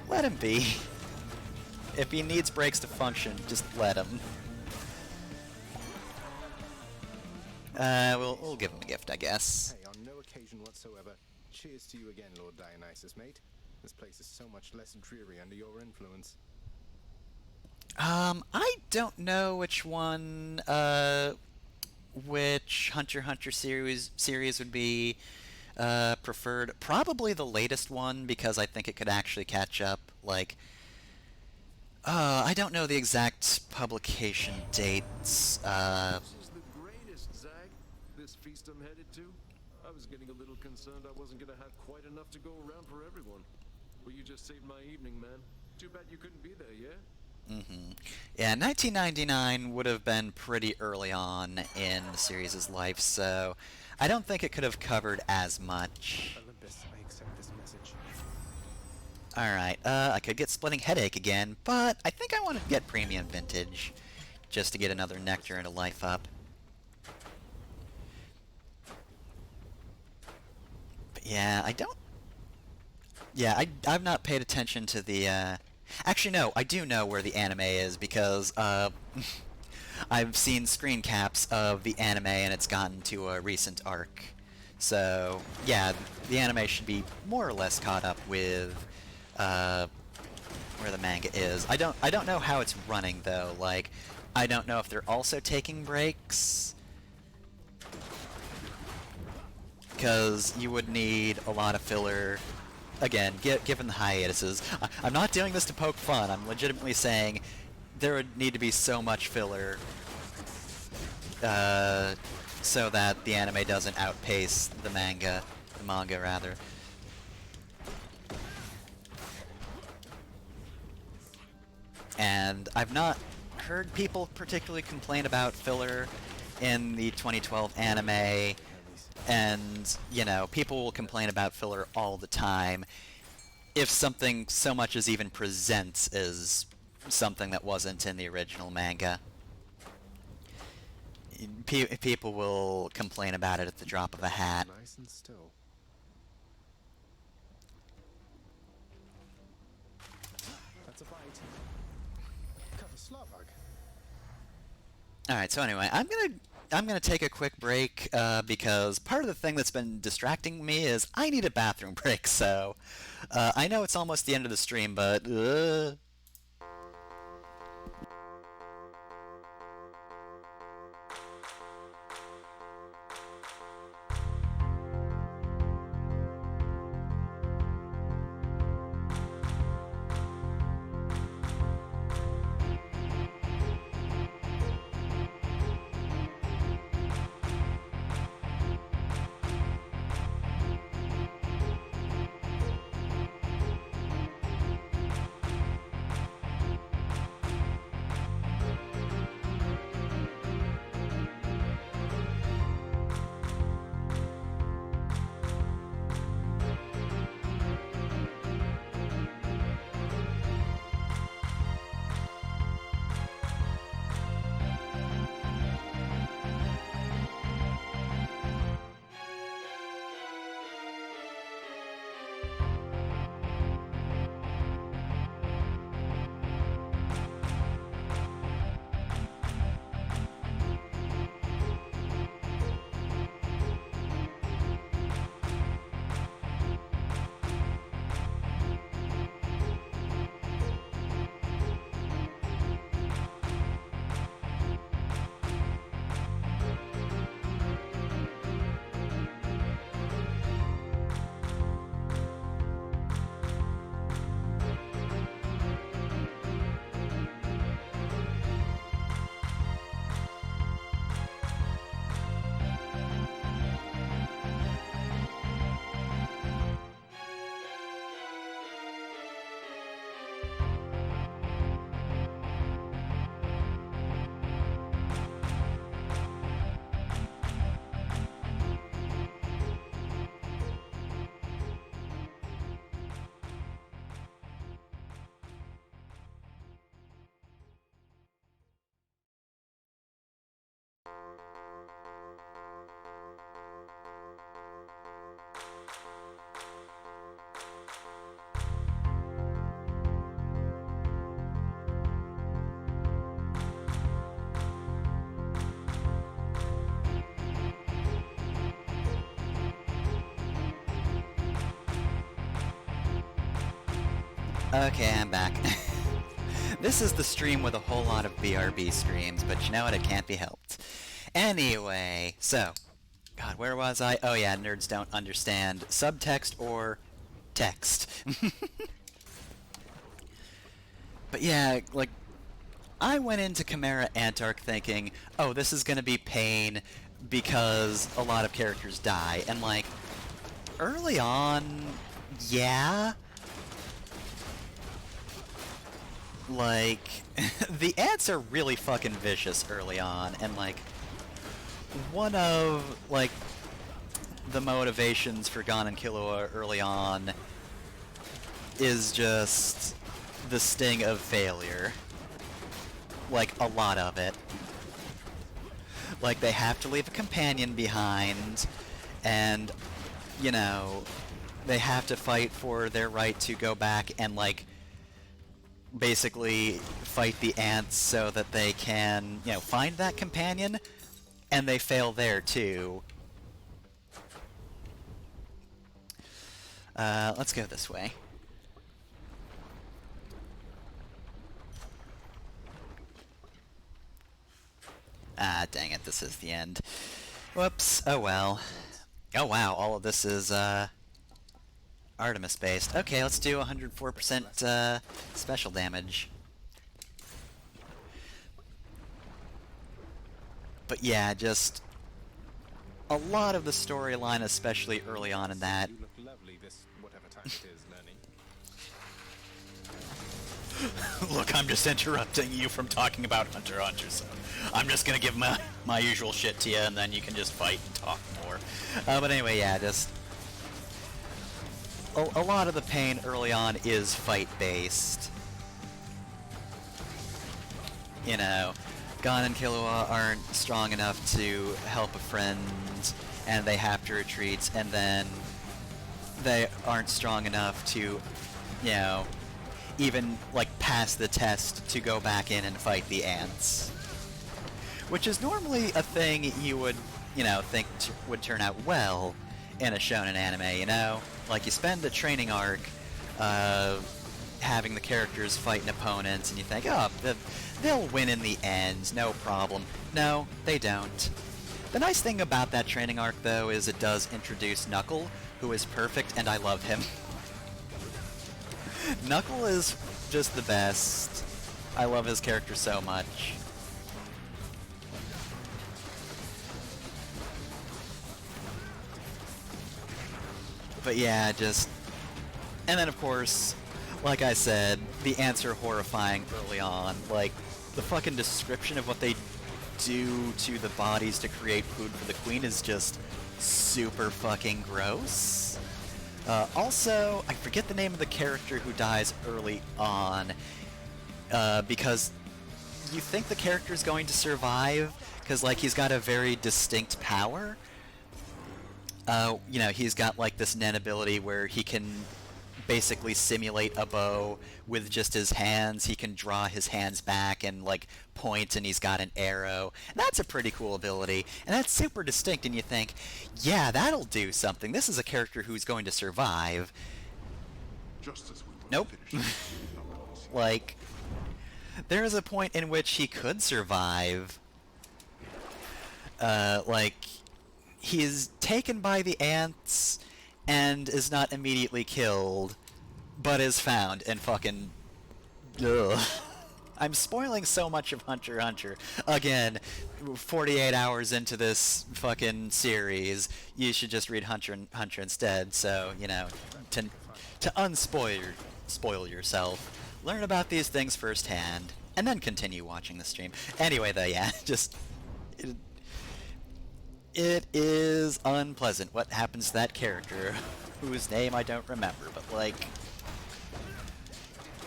let him be. If he needs breaks to function, just let him. We'll give him a gift, I guess. Hey, on no occasion whatsoever. Cheers to you again, Lord Dionysus, mate. This place is so much less dreary under your influence. I don't know which one, which Hunter x Hunter series would be preferred. Probably the latest one because I think it could actually catch up. Like, I don't know the exact publication dates. This is the greatest, Zag. This feast I'm headed to. I was getting a little concerned I wasn't gonna have quite enough to go around for everyone. Well, you just saved my evening, man. Too bad you couldn't be there, yeah? Yeah, 1999 would have been pretty early on in the series' life, so I don't think it could have covered as much. Olympus, I accept this message. Alright, I could get Splitting Headache again, but I think I want to get Premium Vintage, just to get another Nectar and a Life Up. But yeah, I don't... Yeah, I've not paid attention to the, Actually, no, I do know where the anime is, because, I've seen screen caps of the anime, and it's gotten to a recent arc. So, yeah, the anime should be more or less caught up with, where the manga is. I don't know how it's running, though. Like, I don't know if they're also taking breaks, because you would need a lot of filler. Again, given the hiatuses, I'm not doing this to poke fun. I'm legitimately saying there would need to be so much filler so that the anime doesn't outpace the manga rather. And I've not heard people particularly complain about filler in the 2012 anime. And, you know, people will complain about filler all the time if something so much as even presents as something that wasn't in the original manga. People will complain about it at the drop of a hat. Nice and still. That's a bite. Cut a slot bug. Alright, so anyway, I'm gonna take a quick break, because part of the thing that's been distracting me is I need a bathroom break, so I know it's almost the end of the stream, but okay, I'm back. This is the stream with a whole lot of BRB streams, but you know what, it can't be helped. Anyway, so, God, where was I? Oh yeah, nerds don't understand subtext or text. But yeah, like, I went into Chimera Antark thinking, oh, this is gonna be pain because a lot of characters die. And like, early on, yeah. Like, the ants are really fucking vicious early on, and like, one of, like, the motivations for Gon and Killua early on is just the sting of failure. Like, a lot of it. Like, they have to leave a companion behind, and, you know, they have to fight for their right to go back and, like, basically fight the ants so that they can, you know, find that companion, and they fail there too. Let's go this way. Ah, dang it, this is the end. Whoops, oh well. Oh wow, all of this is, Artemis based. Okay, let's do 104% special damage. But yeah, just a lot of the storyline, especially early on in that. You look lovely this whatever time it is, Lenny. Look, I'm just interrupting you from talking about Hunter x Hunter, so I'm just gonna give my usual shit to you, and then you can just fight and talk more. But anyway, yeah, just a lot of the pain early on is fight-based. You know, Gon and Killua aren't strong enough to help a friend, and they have to retreat, and then they aren't strong enough to, you know, even, like, pass the test to go back in and fight the ants. Which is normally a thing you would, you know, think would turn out well in a shonen anime, you know? Like, you spend a training arc having the characters fighting opponents, and you think, oh, they'll win in the end, no problem. No, they don't. The nice thing about that training arc, though, is it does introduce Knuckle, who is perfect, and I love him. Knuckle is just the best. I love his character so much. But yeah, just... And then, of course, like I said, the ants are horrifying early on. Like, the fucking description of what they do to the bodies to create food for the queen is just super fucking gross. Also, I forget the name of the character who dies early on, because you think the character's going to survive, because, like, he's got a very distinct power. You know, he's got, like, this Nen ability where he can basically simulate a bow with just his hands. He can draw his hands back and, like, point, and he's got an arrow. And that's a pretty cool ability, and that's super distinct, and you think, yeah, that'll do something. This is a character who's going to survive. Just as we were Nope. finishing. Like, there is a point in which he could survive. Like, he's taken by the ants and is not immediately killed, but is found and fucking... Ugh. I'm spoiling so much of Hunter x Hunter. Again, 48 hours into this fucking series, you should just read Hunter x Hunter instead, so, you know, to spoil yourself, learn about these things firsthand, and then continue watching the stream. Anyway, though, yeah, just... It is unpleasant what happens to that character, whose name I don't remember, but, like...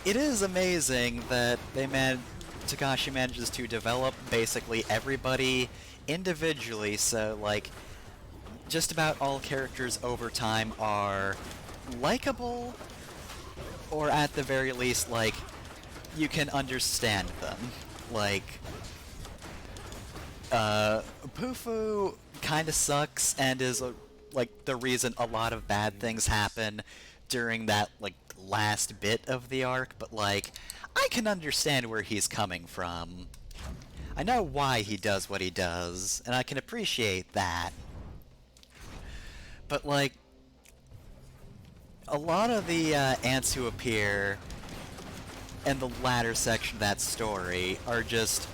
It is amazing that Takashi manages to develop basically everybody individually, so, like, just about all characters over time are likable, or at the very least, like, you can understand them. Like, Pufu kinda sucks and is, like, the reason a lot of bad things happen during that, like, last bit of the arc, but, like, I can understand where he's coming from. I know why he does what he does, and I can appreciate that. But, like, a lot of the ants who appear in the latter section of that story are just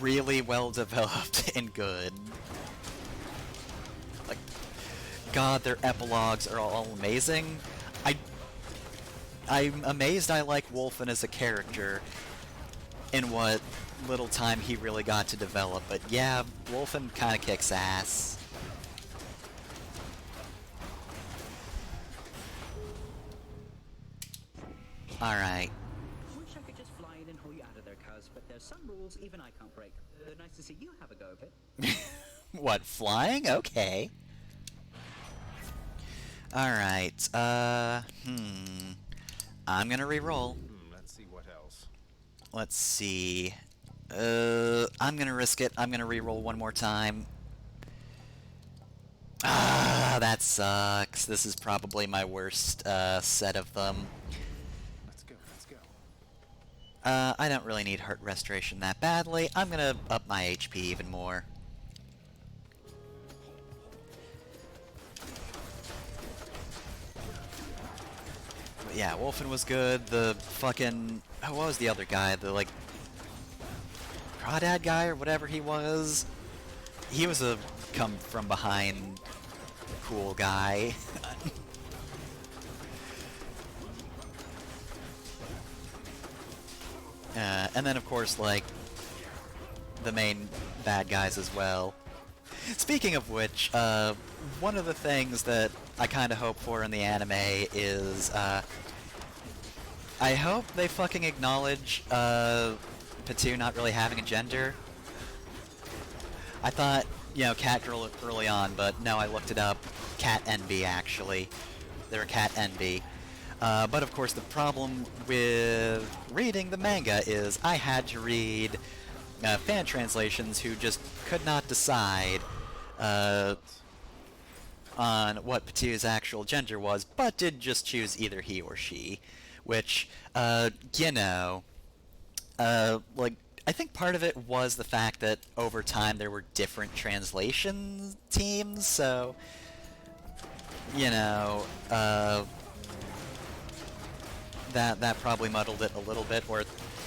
really well developed and good. Like, God, their epilogues are all amazing. I'm amazed I like Wolfen as a character in what little time he really got to develop, but yeah, Wolfen kinda kicks ass. Alright. Wish I could just fly in and haul you out of there, cuz, but there's some rules even I can't break. Nice to see you have a go of it. What, flying? Okay. Alright, I'm gonna re-roll. Let's see what else. Let's see. I'm gonna risk it. I'm gonna re-roll one more time. Ah, that sucks. This is probably my worst set of them. Let's go, let's go. I don't really need heart restoration that badly. I'm gonna up my HP even more. But yeah, Wolfen was good. The fucking... Oh, what was the other guy? The, like... Crawdad guy or whatever he was? He was a come-from-behind cool guy. And then, of course, like, the main bad guys as well. Speaking of which, one of the things that I kind of hope for in the anime is, I hope they fucking acknowledge, Patu not really having a gender. I thought, you know, cat girl early on, but no, I looked it up. Cat envy, actually. They're a cat envy. But of course the problem with reading the manga is I had to read fan translations who just could not decide on what Patu's actual gender was, but did just choose either he or she. Which, you know, like, I think part of it was the fact that over time there were different translation teams, so, you know, that probably muddled it a little bit, or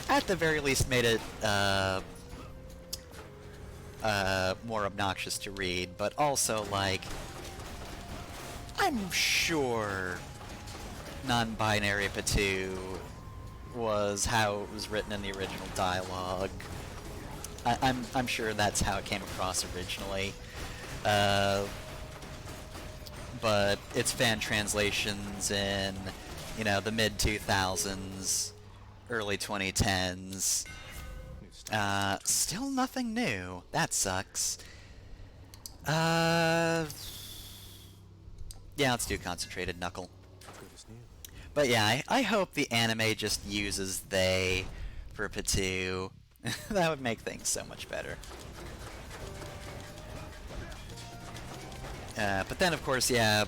at the very least made it more obnoxious to read, but also, like, I'm sure non-binary Patu was how it was written in the original dialogue. I'm sure that's how it came across originally. But it's fan translations in, you know, the mid-2000s, early 2010s. Still nothing new. That sucks. Yeah, let's do Concentrated Knuckle. But yeah, I hope the anime just uses they for Patu. That would make things so much better. But then, of course, yeah,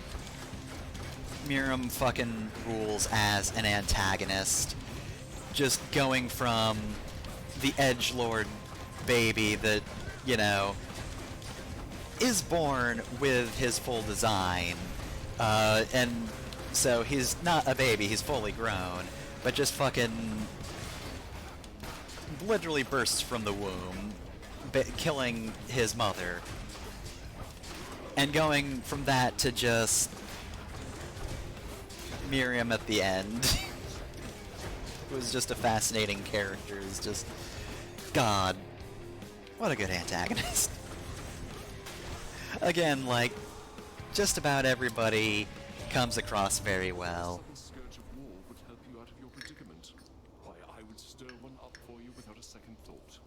Miriam fucking rules as an antagonist. Just going from the edgelord baby that, you know, is born with his full design, and so he's not a baby, he's fully grown, but just fucking literally bursts from the womb, killing his mother. And going from that to just Miriam at the end, who was just a fascinating character, is just, God, what a good antagonist. Again, like, just about everybody comes across very well. Scourge of war would help you out of your predicament. Why, I would stir one up for you without a second thought.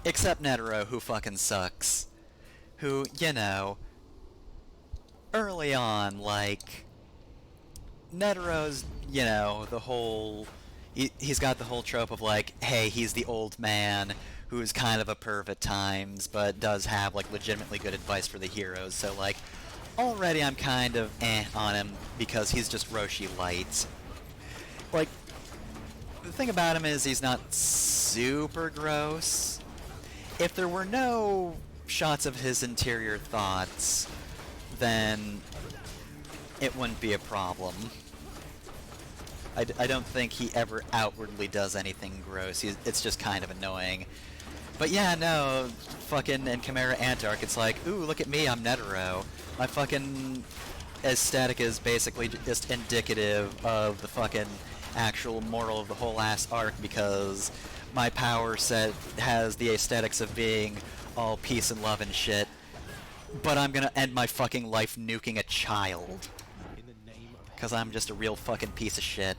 Except Netero, who fucking sucks. Who, you know, early on, like, Netero's, you know, the whole... He's got the whole trope of, like, hey, he's the old man who's kind of a perv at times, but does have, like, legitimately good advice for the heroes, so, like, already I'm kind of on him because he's just Roshi light. Like, the thing about him is he's not super gross. If there were no snapshots of his interior thoughts, then it wouldn't be a problem. I don't think he ever outwardly does anything gross. It's just kind of annoying. But yeah, no, fucking in Chimera Antark, it's like, ooh, look at me, I'm Netero. My fucking aesthetic is basically just indicative of the fucking actual moral of the whole ass arc, because my power set has the aesthetics of being all peace and love and shit, but I'm gonna end my fucking life nuking a child. Because I'm just a real fucking piece of shit.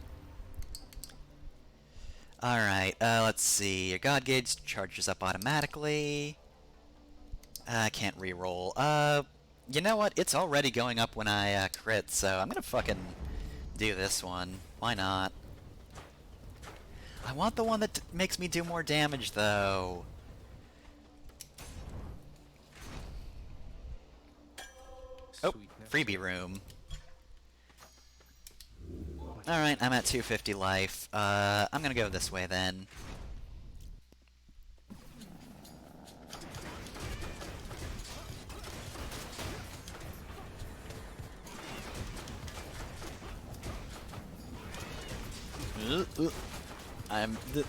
Alright, let's see. Your God Gauge charges up automatically. I can't re-roll. You know what? It's already going up when I crit, so I'm gonna fucking do this one. Why not? I want the one that makes me do more damage, though. Oh, freebie room. Alright, I'm at 250 life. I'm gonna go this way then.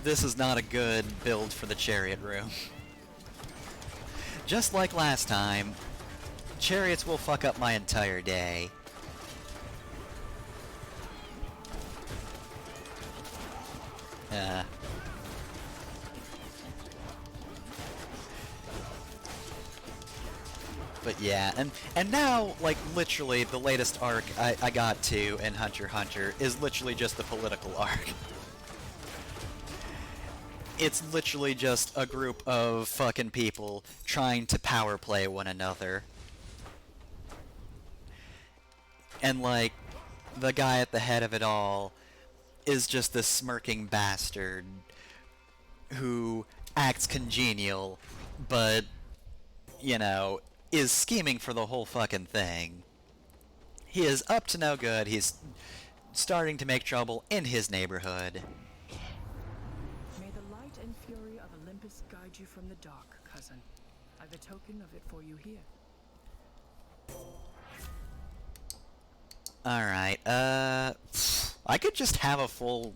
This is not a good build for the chariot room. Just like last time, chariots will fuck up my entire day. But yeah, and now, like, literally, the latest arc I got to in Hunter x Hunter is literally just the political arc. It's literally just a group of fucking people trying to power play one another. And, like, the guy at the head of it all is just this smirking bastard who acts congenial, but, you know, is scheming for the whole fucking thing. He is up to no good. He's starting to make trouble in his neighborhood. May the light and fury of Olympus guide you from the dark, cousin. I've a token of it for you here. Alright, I could just have a full...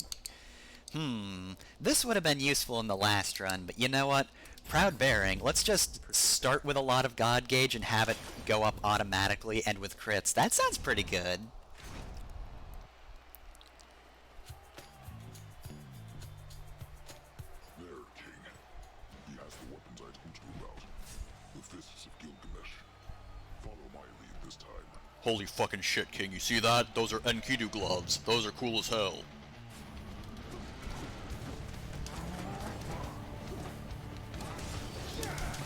This would have been useful in the last run, but you know what? Proud bearing, let's just start with a lot of God Gauge and have it go up automatically and with crits. That sounds pretty good. There, King. He has the weapons I told you about. The Fists of Gilgamesh. Follow my lead this time. Holy fucking shit, King. You see that? Those are Enkidu gloves. Those are cool as hell.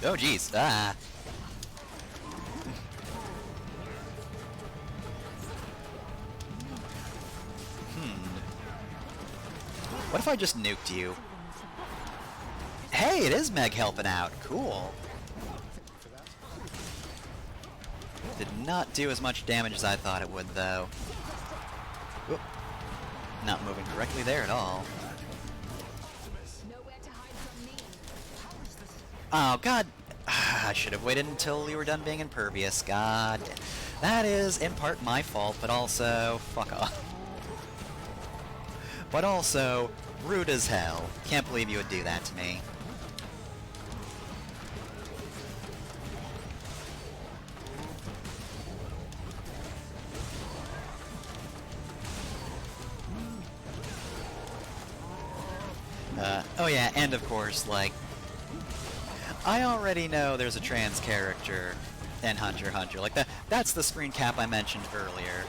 Oh, jeez. Ah. What if I just nuked you? Hey, it is Meg helping out. Cool. Did not do as much damage as I thought it would, though. Whoop. Not moving correctly there at all. Oh, God. I should have waited until you were done being impervious. God. That is, in part, my fault, but also... fuck off. But also, rude as hell. Can't believe you would do that to me. Oh yeah, and of course, like... I already know there's a trans character in Hunter x Hunter. Like, that's the screen cap I mentioned earlier.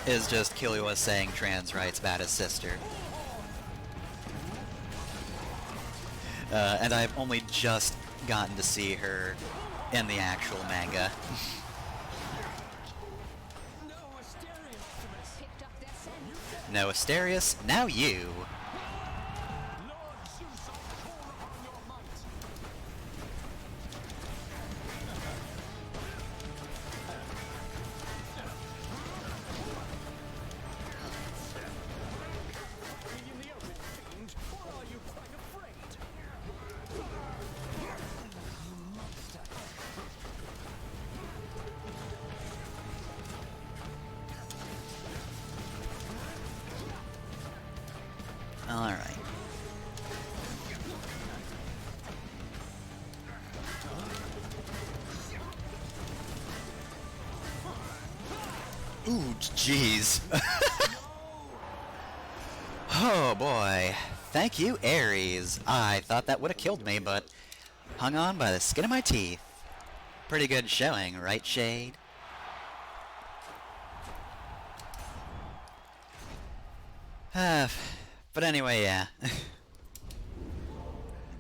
Is just Killua saying trans rights about his sister. And I've only just gotten to see her in the actual manga. No Asterius, now you! Ooh, jeez. Oh boy. Thank you, Ares. I thought that would have killed me, but hung on by the skin of my teeth. Pretty good showing, right, Shade? But anyway, yeah. You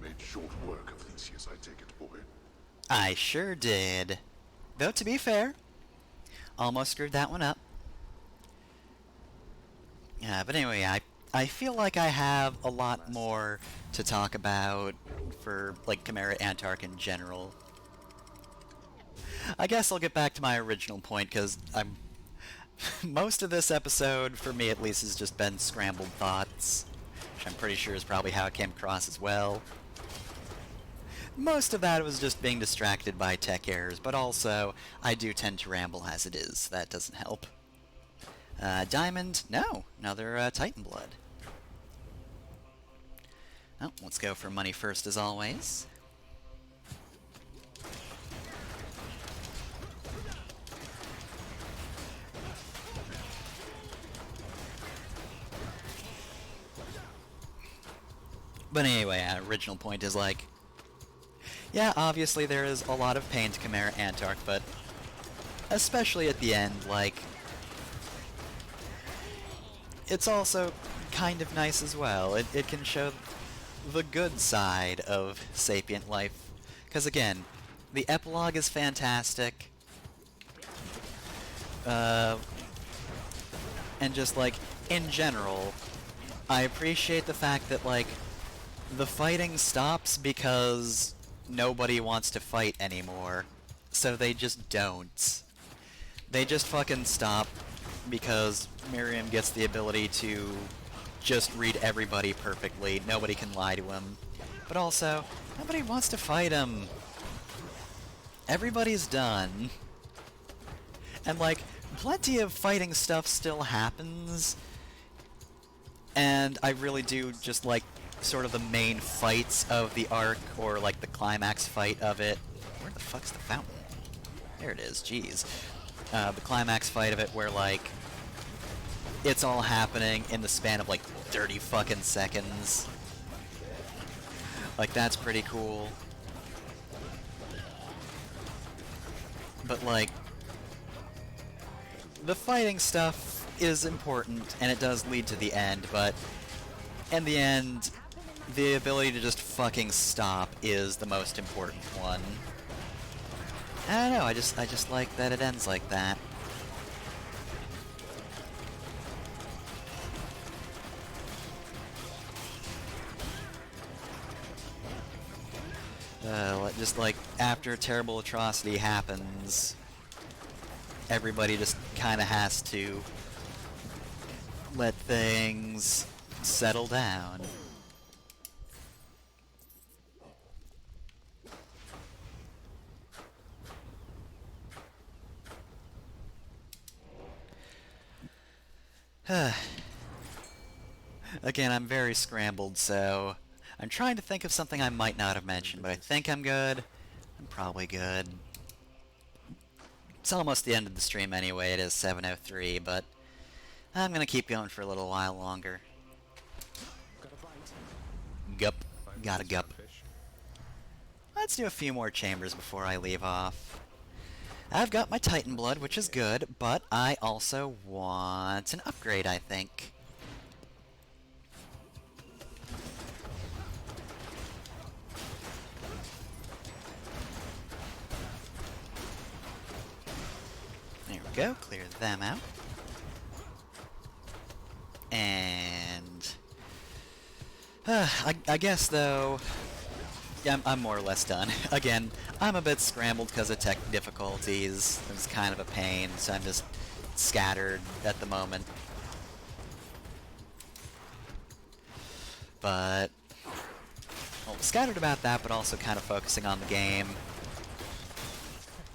made short work of Theseus, I take it, boy. I sure did. Though, to be fair, almost screwed that one up. Yeah, but anyway, I feel like I have a lot more to talk about for, like, Chimera Antark in general. I guess I'll get back to my original point, because I'm... most of this episode, for me at least, has just been scrambled thoughts, which I'm pretty sure is probably how it came across as well. Most of that was just being distracted by tech errors, but also, I do tend to ramble as it is. That doesn't help. Diamond? No. Another Titan Blood. Oh, let's go for money first as always. But anyway, original point is like, yeah, obviously there is a lot of pain to Chimera Antark, but especially at the end, like, it's also kind of nice as well. It can show the good side of sapient life. Because again, the epilogue is fantastic. And just like, in general, I appreciate the fact that, like, the fighting stops because nobody wants to fight anymore. So they just don't. They just fucking stop because Miriam gets the ability to just read everybody perfectly. Nobody can lie to him. But also, nobody wants to fight him. Everybody's done. And, like, plenty of fighting stuff still happens. And I really do just like sort of the main fights of the arc, or like the climax fight of it. Where the fuck's the fountain? There it is, jeez. The climax fight of it where, like, it's all happening in the span of, like, 30 fucking seconds. Like, that's pretty cool. But, like, the fighting stuff is important, and it does lead to the end, but in the end, the ability to just fucking stop is the most important one. I don't know, I just like that it ends like that. Just like, after a terrible atrocity happens, everybody just kinda has to let things settle down. Again, I'm very scrambled, so I'm trying to think of something I might not have mentioned, but I think I'm good. I'm probably good. It's almost the end of the stream anyway, it is 7:03, but I'm gonna keep going for a little while longer. Gup. Got a gup. Let's do a few more chambers before I leave off. I've got my Titan Blood, which is good, but I also want an upgrade, I think. There we go, clear them out. And... I guess, though... Yeah, I'm more or less done. Again, I'm a bit scrambled because of tech difficulties. It's kind of a pain, so I'm just scattered at the moment. But... well, scattered about that, but also kind of focusing on the game.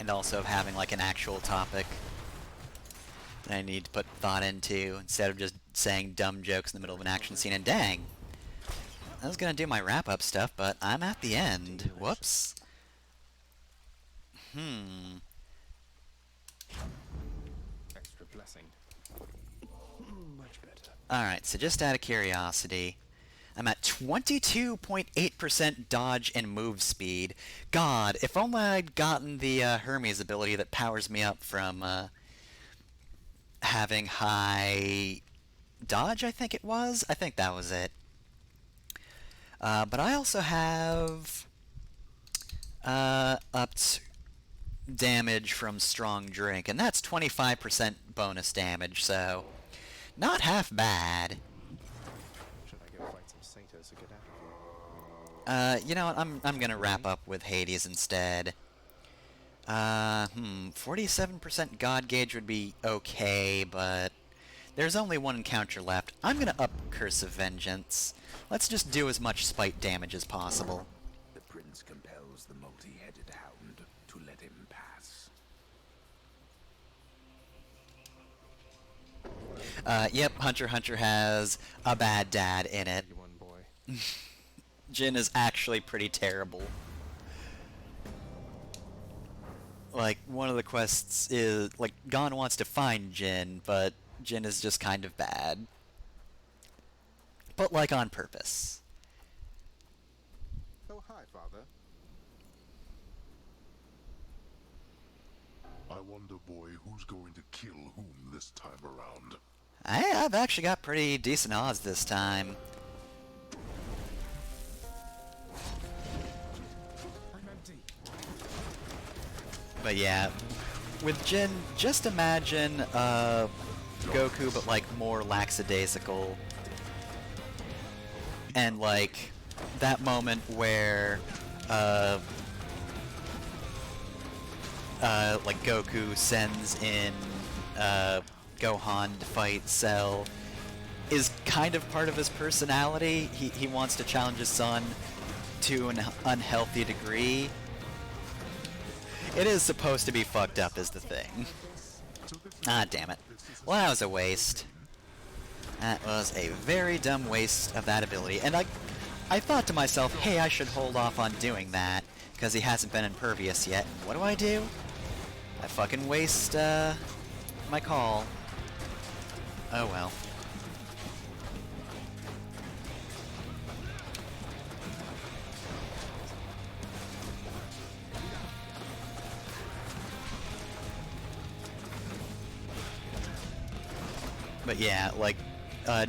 And also having, like, an actual topic that I need to put thought into, instead of just saying dumb jokes in the middle of an action scene. And dang! I was gonna do my wrap-up stuff, but I'm at the end. Whoops. blessing. Much better. Alright, so just out of curiosity, I'm at 22.8% dodge and move speed. God, if only I'd gotten the Hermes ability that powers me up from having high dodge, I think it was? I think that was it. But I also have upped damage from strong drink, and that's 25% bonus damage, so not half bad. Should I go fight some satyrs to get out of here? You know what, I'm gonna wrap up with Hades instead. 47% God Gauge would be okay, but there's only one encounter left. I'm gonna up Curse of Vengeance. Let's just do as much spite damage as possible. The prince compels the multi-headed hound to let him pass. Yep, Hunter x Hunter has a bad dad in it. Jin is actually pretty terrible. Like, one of the quests is, like, Gon wants to find Jin, but Jin is just kind of bad. But, like, on purpose. Oh, hi, Father. I wonder, boy, who's going to kill whom this time around. I've actually got pretty decent odds this time. But yeah, with Jin, just imagine Goku, but like more lackadaisical. And like that moment where like Goku sends in Gohan to fight Cell is kind of part of his personality. He wants to challenge his son to an unhealthy degree. It is supposed to be fucked up is the thing. Ah, damn it. Well, that was a waste. That was a very dumb waste of that ability. And I thought to myself, hey, I should hold off on doing that, because he hasn't been impervious yet. And what do? I fucking waste, my call. Oh well. But yeah, like,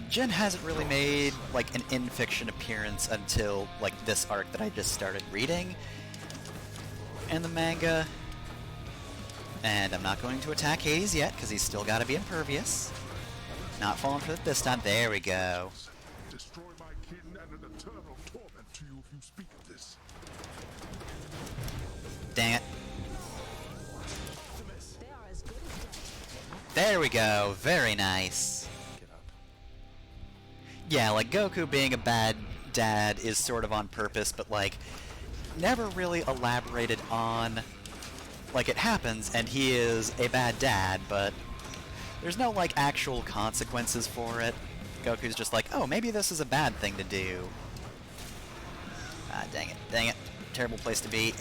Jin hasn't really made, like, an in-fiction appearance until, like, this arc that I just started reading in the manga. And I'm not going to attack Hades yet, because he's still got to be impervious. Not falling for it this time. There we go. Destroy my kin and an eternal torment to you if you speak of this. Dang it. There we go. Very nice. Yeah, like, Goku being a bad dad is sort of on purpose, but, like, never really elaborated on. Like, it happens, and he is a bad dad, but there's no, like, actual consequences for it. Goku's just like, oh, maybe this is a bad thing to do. Ah, dang it. Dang it. Terrible place to be.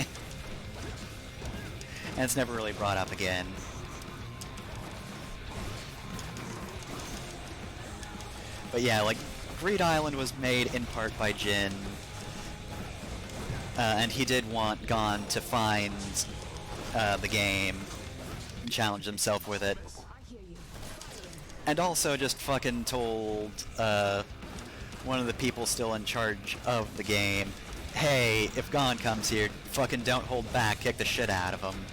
And it's never really brought up again. But yeah, like, Greed Island was made in part by Jin, and he did want Gon to find the game and challenge himself with it. And also just fucking told one of the people still in charge of the game, hey, if Gon comes here, fucking don't hold back, kick the shit out of him.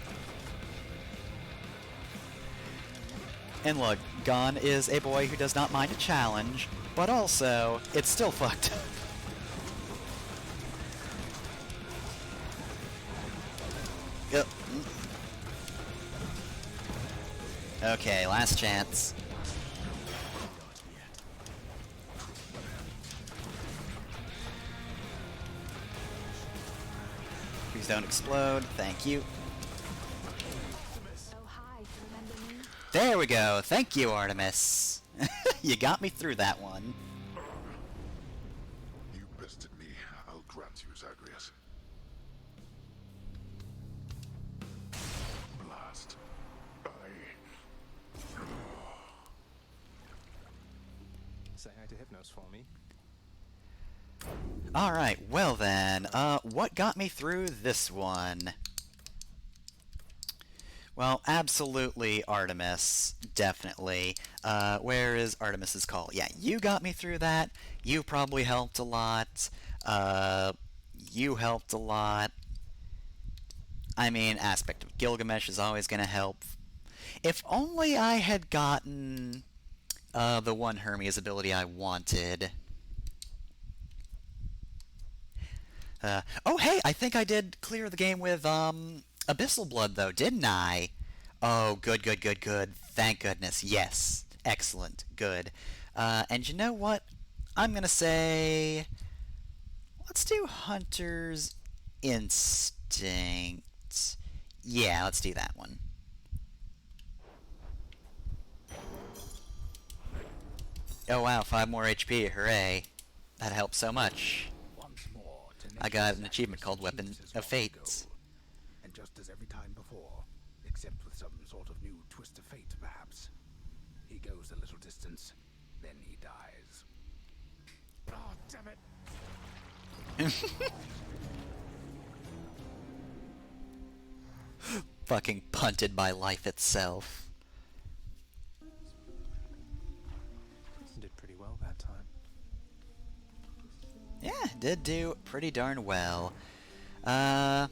And look, Gon is a boy who does not mind a challenge, but also, it's still fucked up. Yep. Okay, last chance. Please don't explode. Thank you. There we go. Thank you, Artemis. You got me through that one. You bested me. I'll grant you, Zagreus. Blast. Say hi to Hypnos for me. Alright, well then, what got me through this one? Well, absolutely Artemis, definitely. Where is Artemis's call? Yeah, you got me through that. You probably helped a lot. You helped a lot. I mean, Aspect of Gilgamesh is always going to help. If only I had gotten the one Hermes ability I wanted. Oh, hey, I think I did clear the game with Abyssal Blood, though, didn't I? Oh, good, good, good, good. Thank goodness. Yes. Excellent. Good. And you know what? I'm going to say... Let's do Hunter's Instinct. Yeah, let's do that one. Oh wow, 5 more HP, hooray. That helps so much. I got an achievement called Weapon of Fates. And just as every time before, except with some sort of new twist of fate, perhaps. He goes a little distance, then he dies. Oh, damn it! Fucking punted by life itself. Did pretty well that time. Yeah, did do pretty darn well. Yeah,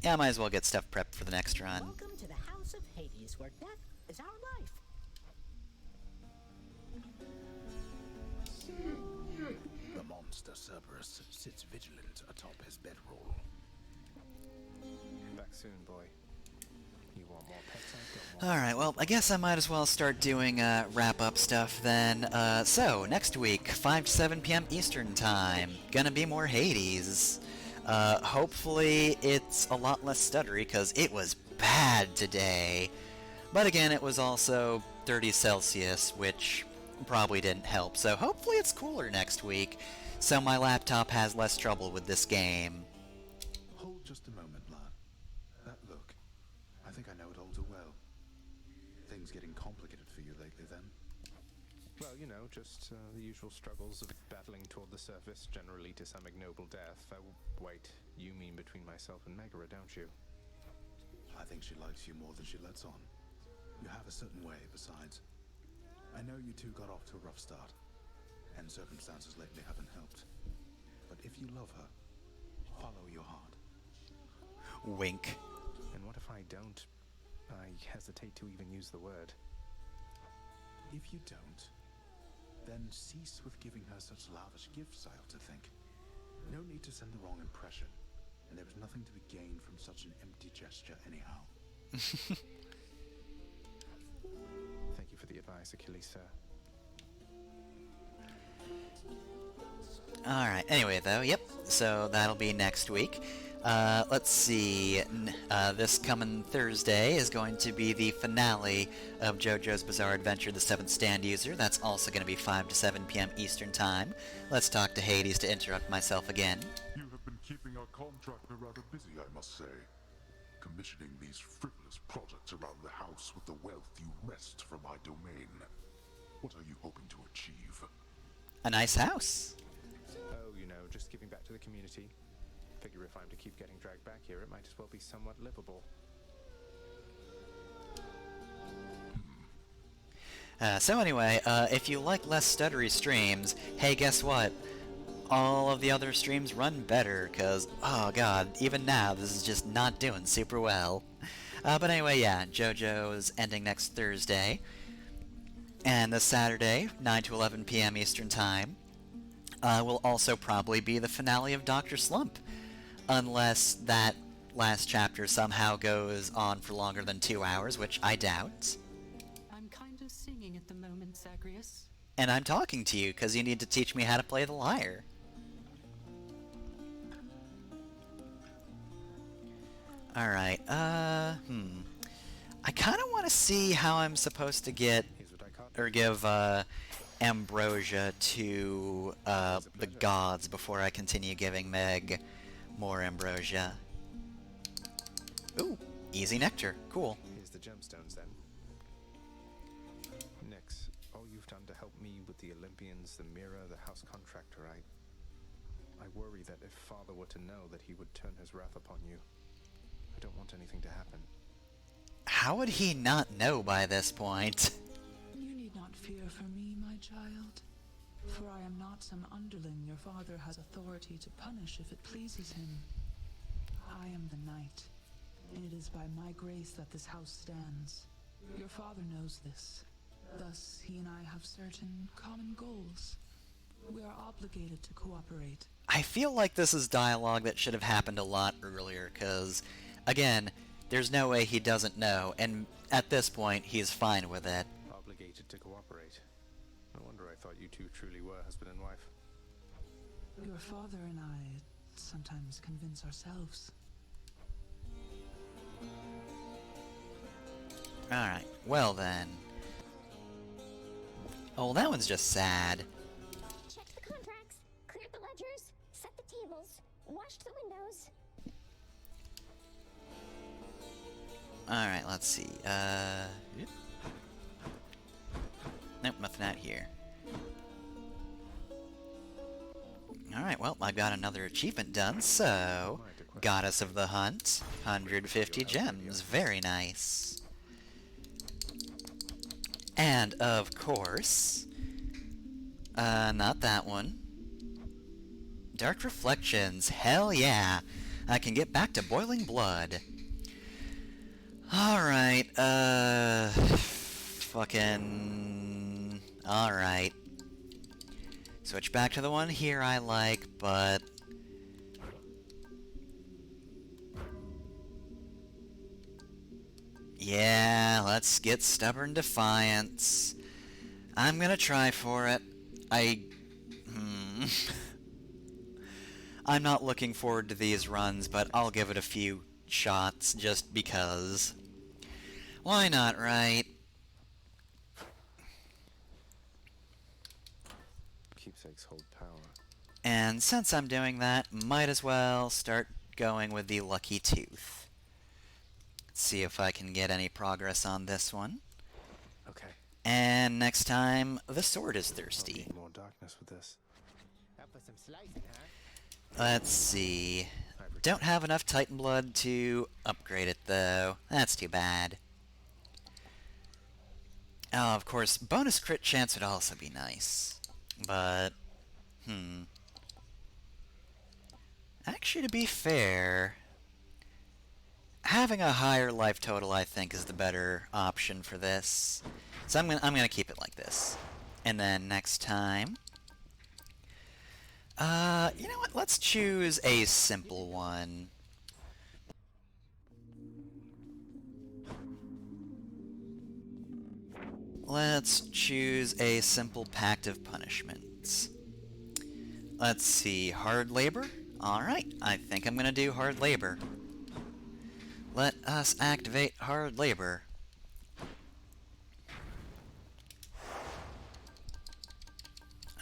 I might as well get stuff prepped for the next run. Welcome to the House of Hades, where death is our life. The monster Cerberus sits vigilant atop his bedroll. Back soon, boy. You want more pets? I've got more. Alright, well, I guess I might as well start doing wrap-up stuff then. So, next week, 5 to 7 p.m. Eastern Time. Gonna be more Hades. Hopefully it's a lot less stuttery, because it was bad today. But again, it was also 30 Celsius, which probably didn't help. So hopefully it's cooler next week, so my laptop has less trouble with this game. Hold just a moment, lad. That look, I think I know it all too well. Things getting complicated for you lately, then? Well, you know, just the usual struggles of battling toward the surface, generally to some ignoble death. Wait, you mean between myself and Megara, don't you? I think she likes you more than she lets on. You have a certain way, besides. I know you two got off to a rough start, and circumstances lately haven't helped. But if you love her, follow your heart. Wink. And what if I don't? I hesitate to even use the word. If you don't, then cease with giving her such lavish gifts, I ought to think. No need to send the wrong impression, and there is nothing to be gained from such an empty gesture anyhow. Thank you for the advice, Achilles, sir. Alright, anyway though, yep, so that'll be next week. Let's see, this coming Thursday is going to be the finale of JoJo's Bizarre Adventure, the 7th Stand User. That's also going to be 5 to 7 p.m. Eastern Time. Let's talk to Hades to interrupt myself again. You have been keeping our contractor rather busy, I must say. Commissioning these frivolous projects around the house with the wealth you wrest from my domain. What are you hoping to achieve? A nice house. Oh, you know, just giving back to the community. Figure if I'm to keep getting dragged back here, it might as well be somewhat livable. So anyway, if you like less stuttery streams, hey, guess what? All of the other streams run better, because, oh god, even now, this is just not doing super well. But anyway, yeah, JoJo's ending next Thursday. And this Saturday, 9 to 11 p.m. Eastern Time, will also probably be the finale of Dr. Slump. Unless that last chapter somehow goes on for longer than 2 hours, which I doubt. I'm kind of singing at the moment, Zagreus. And I'm talking to you, because you need to teach me how to play the lyre. Alright, I kind of want to see how I'm supposed to get, or give, ambrosia to, the gods before I continue giving Meg more ambrosia. Ooh, easy nectar. Cool. Here's the gemstones, then. Nix, all you you've done to help me with the Olympians, the mirror, the house contractor, I worry that if Father were to know that he would turn his wrath upon you. I don't want anything to happen. How would he not know by this point? You need not fear for me, my child. For I am not some underling your father has authority to punish if it pleases him. I am the knight, and it is by my grace that this house stands. Your father knows this. Thus, he and I have certain common goals. We are obligated to cooperate. I feel like this is dialogue that should have happened a lot earlier, because, again, there's no way he doesn't know, and at this point, he's fine with it. Obligated to cooperate. No wonder I thought you two truly were husband and wife. Your father and I sometimes convince ourselves. Alright, well then. Oh, that one's just sad. Checked the contracts, cleared the ledgers, set the tables, washed the windows. Alright, let's see. Nope, nothing out here. Alright, well, I got another achievement done, so... Goddess of the Hunt, 150 gems, very nice. And, of course... not that one. Dark Reflections, hell yeah! I can get back to boiling blood. Alright, fucking... Alright. Switch back to the one here I like, but... Yeah, let's get Stubborn Defiance. I'm gonna try for it. I'm not looking forward to these runs, but I'll give it a few shots, just because. Why not, right? Keepsakes hold power. And since I'm doing that, might as well start going with the Lucky Tooth. Let's see if I can get any progress on this one. Okay. And next time, the sword is thirsty. More darkness with this. Up for some slicing, huh? Let's see. Don't have enough Titan blood to upgrade it, though. That's too bad. Oh, of course, bonus crit chance would also be nice. But, actually, to be fair, having a higher life total, I think, is the better option for this. So I'm gonna keep it like this. And then next time... you know what? Let's choose a simple one. Let's choose a simple Pact of Punishments. Let's see, hard labor? Alright, I think I'm gonna do hard labor. Let us activate hard labor.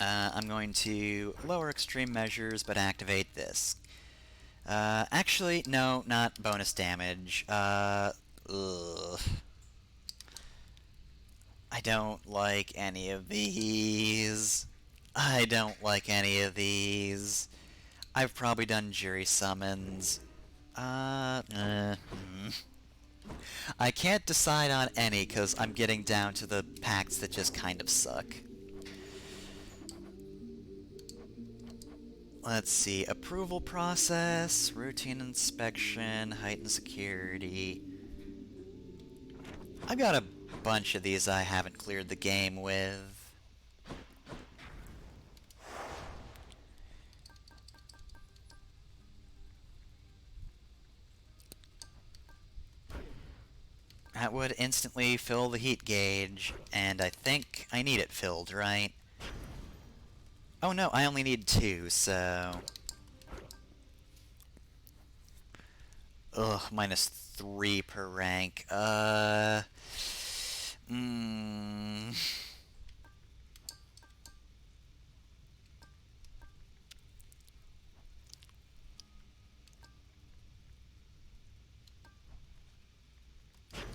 I'm going to lower extreme measures, but activate this. Actually, no, not bonus damage. Ugh. I don't like any of these. I don't like any of these. I've probably done jury summons. I can't decide on any, because I'm getting down to the pacts that just kind of suck. Let's see, approval process, routine inspection, heightened security. I've got a bunch of these I haven't cleared the game with. That would instantly fill the heat gauge, and I think I need it filled, right? Oh no, I only need 2, so... Ugh, -3 per rank.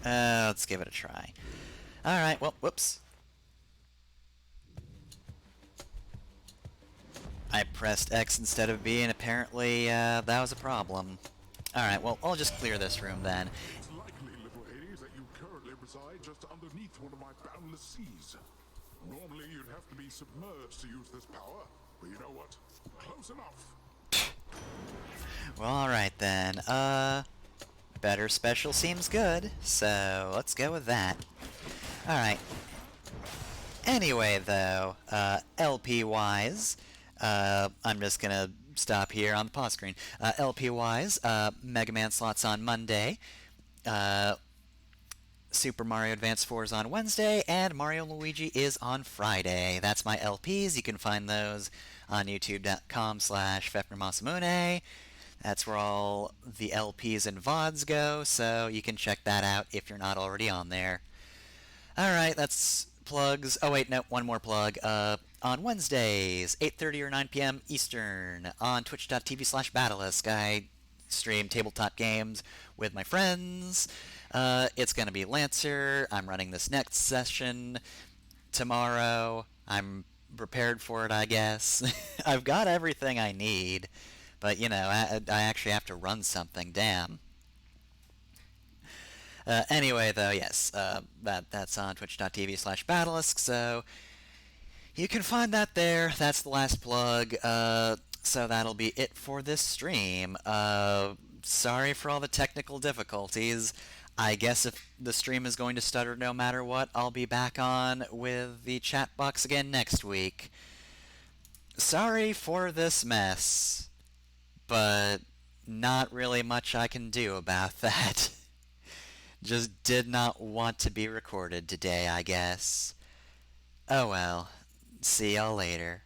Let's give it a try. Alright, well, whoops. I pressed X instead of B, and apparently that was a problem. Alright, well, I'll just clear this room then. It's likely, little Hades, that you currently reside just underneath one of my boundless seas. Normally, you'd have to be submerged to use this power, but you know what? Close enough. Well, alright then. Better special seems good, so let's go with that. Alright. Anyway, though, LP-wise, I'm just gonna stop here on the pause screen. LP-wise, Mega Man slots on Monday, Super Mario Advance 4 is on Wednesday, and Mario & Luigi is on Friday. That's my LPs. You can find those on youtube.com/FefnerMasamune. That's where all the LPs and VODs go, so you can check that out if you're not already on there. Alright, that's plugs. Oh wait, no, one more plug. On Wednesdays, 8:30 or 9 p.m. Eastern, on twitch.tv/Batalisk, I stream tabletop games with my friends. It's going to be Lancer. I'm running this next session tomorrow. I'm prepared for it, I guess. I've got everything I need, but, you know, I actually have to run something, damn. Anyway, though, yes, that's on twitch.tv/Batalisk, so you can find that there. That's the last plug. So that'll be it for this stream. Sorry for all the technical difficulties. I guess if the stream is going to stutter no matter what, I'll be back on with the chat box again next week. Sorry for this mess, but not really much I can do about that. Just did not want to be recorded today, I guess. Oh well. See y'all later.